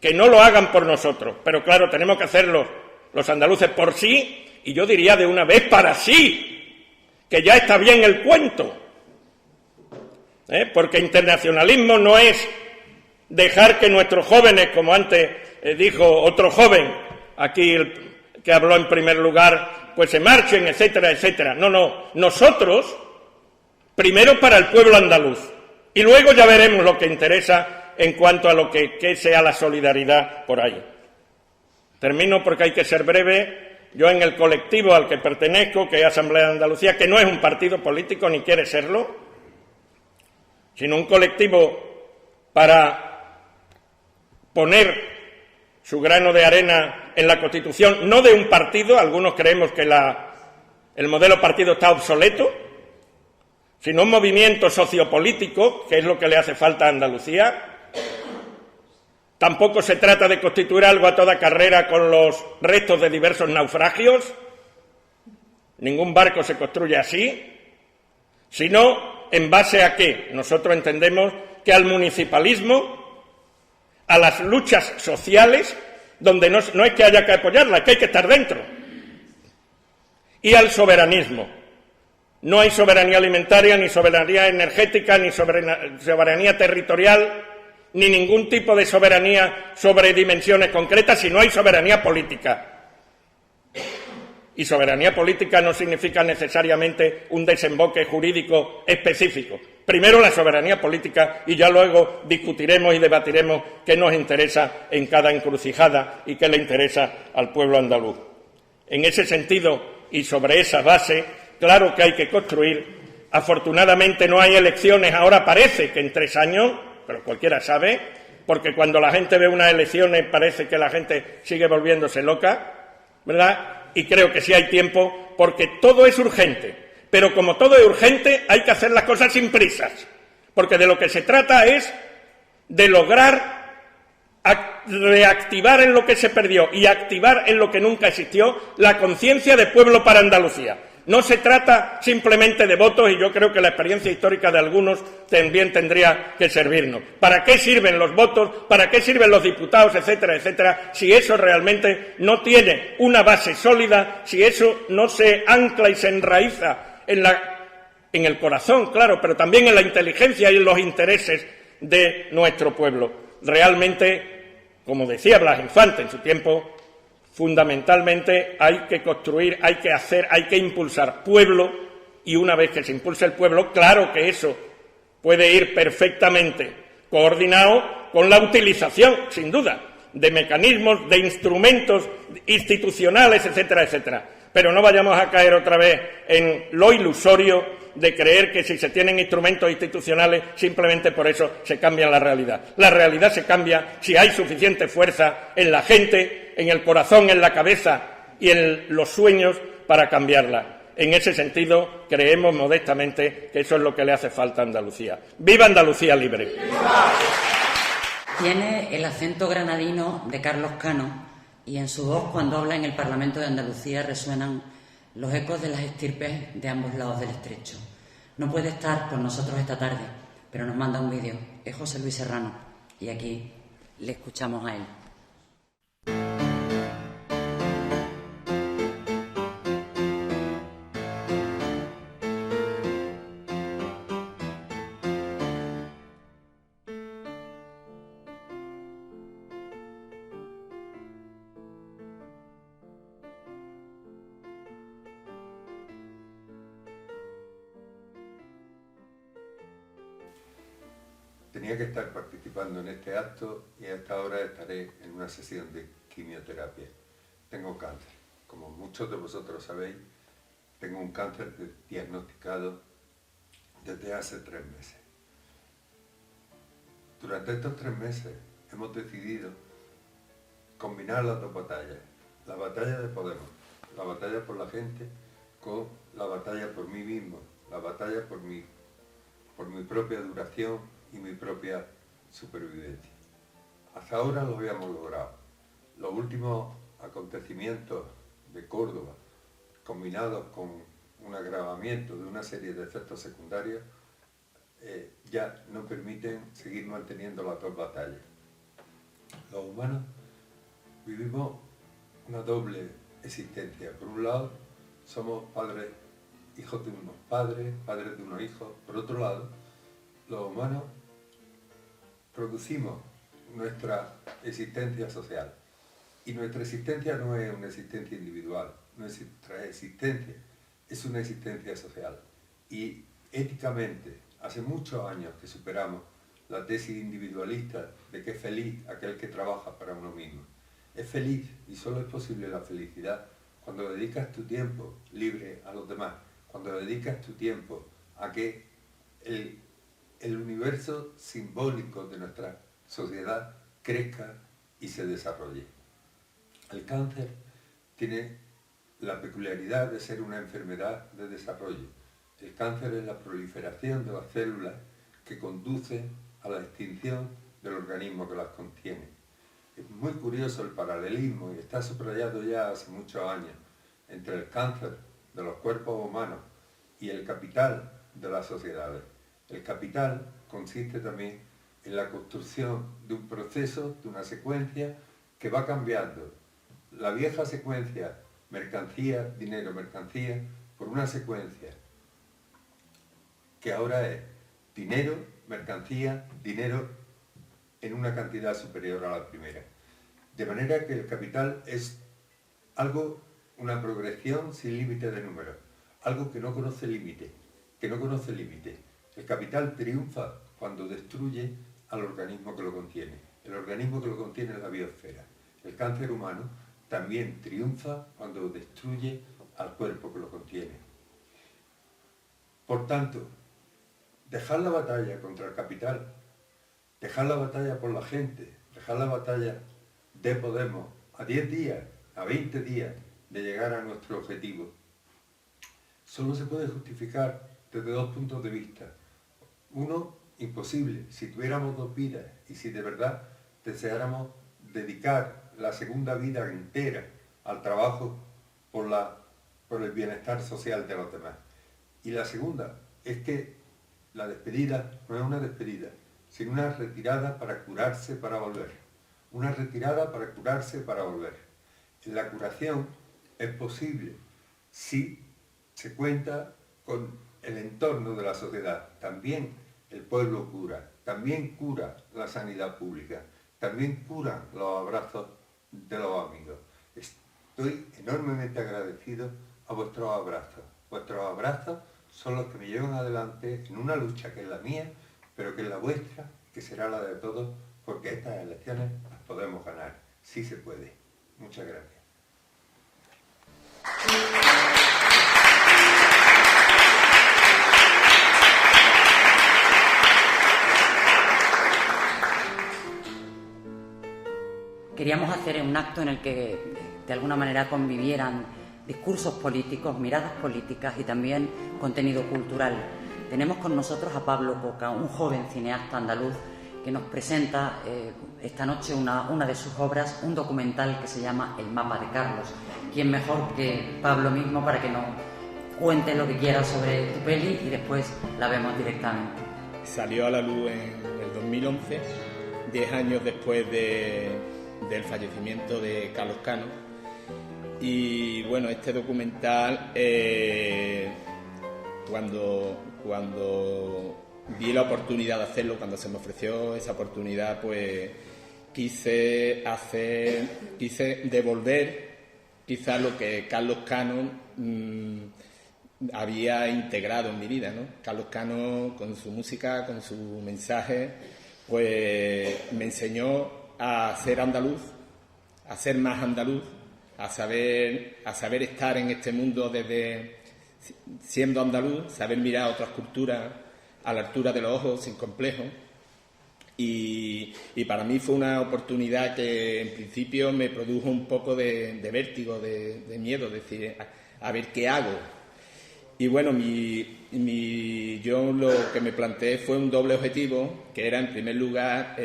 S7: Que no lo hagan por nosotros, pero claro, tenemos que hacerlo los andaluces por sí, y yo diría de una vez para sí, que ya está bien el cuento, porque internacionalismo no es dejar que nuestros jóvenes, como antes dijo otro joven, aquí el que habló en primer lugar, pues se marchen, etcétera, etcétera. No, nosotros, primero para el pueblo andaluz, y luego ya veremos lo que interesa en cuanto a lo que sea la solidaridad por ahí. Termino porque hay que ser breve. Yo en el colectivo al que pertenezco, que es Asamblea de Andalucía, que no es un partido político ni quiere serlo, sino un colectivo para poner su grano de arena en la Constitución, no de un partido. Algunos creemos que el modelo partido está obsoleto, sino un movimiento sociopolítico, que es lo que le hace falta a Andalucía. Tampoco se trata de constituir algo a toda carrera con los restos de diversos naufragios. Ningún barco se construye así, sino en base a qué. Nosotros entendemos que al municipalismo, a las luchas sociales, donde no es que haya que apoyarlas, es que hay que estar dentro, y al soberanismo. No hay soberanía alimentaria, ni soberanía energética, ni soberanía territorial, ni ningún tipo de soberanía sobre dimensiones concretas, si no hay soberanía política. Y soberanía política no significa necesariamente un desemboque jurídico específico. Primero la soberanía política y ya luego discutiremos y debatiremos qué nos interesa en cada encrucijada y qué le interesa al pueblo andaluz. En ese sentido y sobre esa base, claro que hay que construir. Afortunadamente no hay elecciones, ahora parece que en 3 años, pero cualquiera sabe, porque cuando la gente ve unas elecciones parece que la gente sigue volviéndose loca, ¿verdad? Y creo que sí hay tiempo, porque todo es urgente. Pero como todo es urgente, hay que hacer las cosas sin prisas, porque de lo que se trata es de lograr reactivar en lo que se perdió y activar en lo que nunca existió la conciencia de pueblo para Andalucía. No se trata simplemente de votos, y yo creo que la experiencia histórica de algunos también tendría que servirnos. ¿Para qué sirven los votos? ¿Para qué sirven los diputados? Etcétera, etcétera, si eso realmente no tiene una base sólida, si eso no se ancla y se enraiza en el corazón, claro, pero también en la inteligencia y en los intereses de nuestro pueblo. Realmente, como decía Blas Infante en su tiempo, fundamentalmente hay que construir, hay que hacer, hay que impulsar pueblo, y una vez que se impulse el pueblo, claro que eso puede ir perfectamente coordinado con la utilización, sin duda, de mecanismos, de instrumentos institucionales, etcétera, etcétera. Pero no vayamos a caer otra vez en lo ilusorio de creer que si se tienen instrumentos institucionales simplemente por eso se cambia la realidad. La realidad se cambia si hay suficiente fuerza en la gente, en el corazón, en la cabeza y en los sueños para cambiarla. En ese sentido, creemos modestamente que eso es lo que le hace falta a Andalucía. ¡Viva Andalucía libre!
S1: Tiene el acento granadino de Carlos Cano, y en su voz, cuando habla en el Parlamento de Andalucía, resuenan los ecos de las estirpes de ambos lados del estrecho. No puede estar con nosotros esta tarde, pero nos manda un vídeo. Es José Luis Serrano, y aquí le escuchamos a él.
S8: Tenía que estar participando en este acto y a esta hora estaré en una sesión de quimioterapia. Tengo cáncer. Como muchos de vosotros sabéis, tengo un cáncer diagnosticado desde hace 3 meses. Durante estos 3 meses hemos decidido combinar las 2 batallas. La batalla de Podemos, la batalla por la gente, con la batalla por mí mismo, la batalla por mi propia duración y mi propia supervivencia. Hasta ahora lo habíamos logrado. Los últimos acontecimientos de Córdoba, combinados con un agravamiento de una serie de efectos secundarios, ya no permiten seguir manteniendo las 2 batallas. Los humanos vivimos una doble existencia. Por un lado, somos padres, hijos de unos padres, padres de unos hijos. Por otro lado, los humanos producimos nuestra existencia social. Y nuestra existencia no es una existencia individual, nuestra existencia es una existencia social. Y éticamente, hace muchos años que superamos la tesis individualista de que es feliz aquel que trabaja para uno mismo. Es feliz, y solo es posible la felicidad cuando dedicas tu tiempo libre a los demás, cuando dedicas tu tiempo a que el universo simbólico de nuestra sociedad crezca y se desarrolle. El cáncer tiene la peculiaridad de ser una enfermedad de desarrollo. El cáncer es la proliferación de las células que conduce a la extinción del organismo que las contiene. Es muy curioso el paralelismo, y está subrayado ya hace muchos años, entre el cáncer de los cuerpos humanos y el capital de las sociedades. El capital consiste también en la construcción de un proceso, de una secuencia que va cambiando la vieja secuencia mercancía, dinero, mercancía, por una secuencia que ahora es dinero, mercancía, dinero en una cantidad superior a la primera. De manera que el capital es algo, una progresión sin límite de números, algo que no conoce límite, El capital triunfa cuando destruye al organismo que lo contiene. El organismo que lo contiene es la biosfera. El cáncer humano también triunfa cuando destruye al cuerpo que lo contiene. Por tanto, dejar la batalla contra el capital, dejar la batalla por la gente, dejar la batalla de Podemos a 10 días, a 20 días de llegar a nuestro objetivo, solo se puede justificar desde dos puntos de vista. Uno, imposible. Si tuviéramos dos vidas y si de verdad deseáramos dedicar la segunda vida entera al trabajo por el bienestar social de los demás. Y la segunda es que la despedida no es una despedida, sino una retirada para curarse para volver. Una retirada para curarse para volver. La curación es posible si se cuenta con el entorno de la sociedad. También el pueblo cura, también cura la sanidad pública, también curan los abrazos de los amigos. Estoy enormemente agradecido a vuestros abrazos. Vuestros abrazos son los que me llevan adelante en una lucha que es la mía, pero que es la vuestra, que será la de todos, porque estas elecciones las podemos ganar. Sí se puede. Muchas gracias.
S1: Queríamos hacer un acto en el que de alguna manera convivieran discursos políticos, miradas políticas y también contenido cultural. Tenemos con nosotros a Pablo Coca, un joven cineasta andaluz que nos presenta esta noche una de sus obras, un documental que se llama El mapa de Carlos. ¿Quién mejor que Pablo mismo para que nos cuente lo que quiera sobre tu peli y después la vemos directamente?
S4: Salió a la luz en el 2011, 10 años después del fallecimiento de Carlos Cano. Y bueno, este documental, cuando vi la oportunidad de hacerlo, cuando se me ofreció esa oportunidad, pues quise devolver quizás lo que Carlos Cano había integrado en mi vida, ¿no? Carlos Cano, con su música, con su mensaje, pues me enseñó a ser andaluz, a ser más andaluz, a saber estar en este mundo desde siendo andaluz, saber mirar otras culturas a la altura de los ojos, sin complejo. Y para mí fue una oportunidad que en principio me produjo un poco de vértigo, de miedo, decir, a ver qué hago. Y bueno, yo lo que me planteé fue un doble objetivo, que era en primer lugar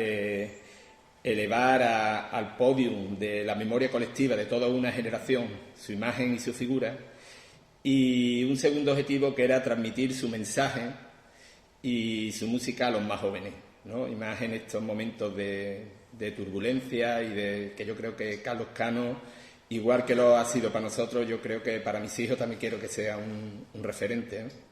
S4: elevar al podium de la memoria colectiva de toda una generación su imagen y su figura, y un segundo objetivo que era transmitir su mensaje y su música a los más jóvenes, ¿no? Y más en estos momentos de turbulencia y que yo creo que Carlos Cano, igual que lo ha sido para nosotros, yo creo que para mis hijos también quiero que sea un referente, ¿no?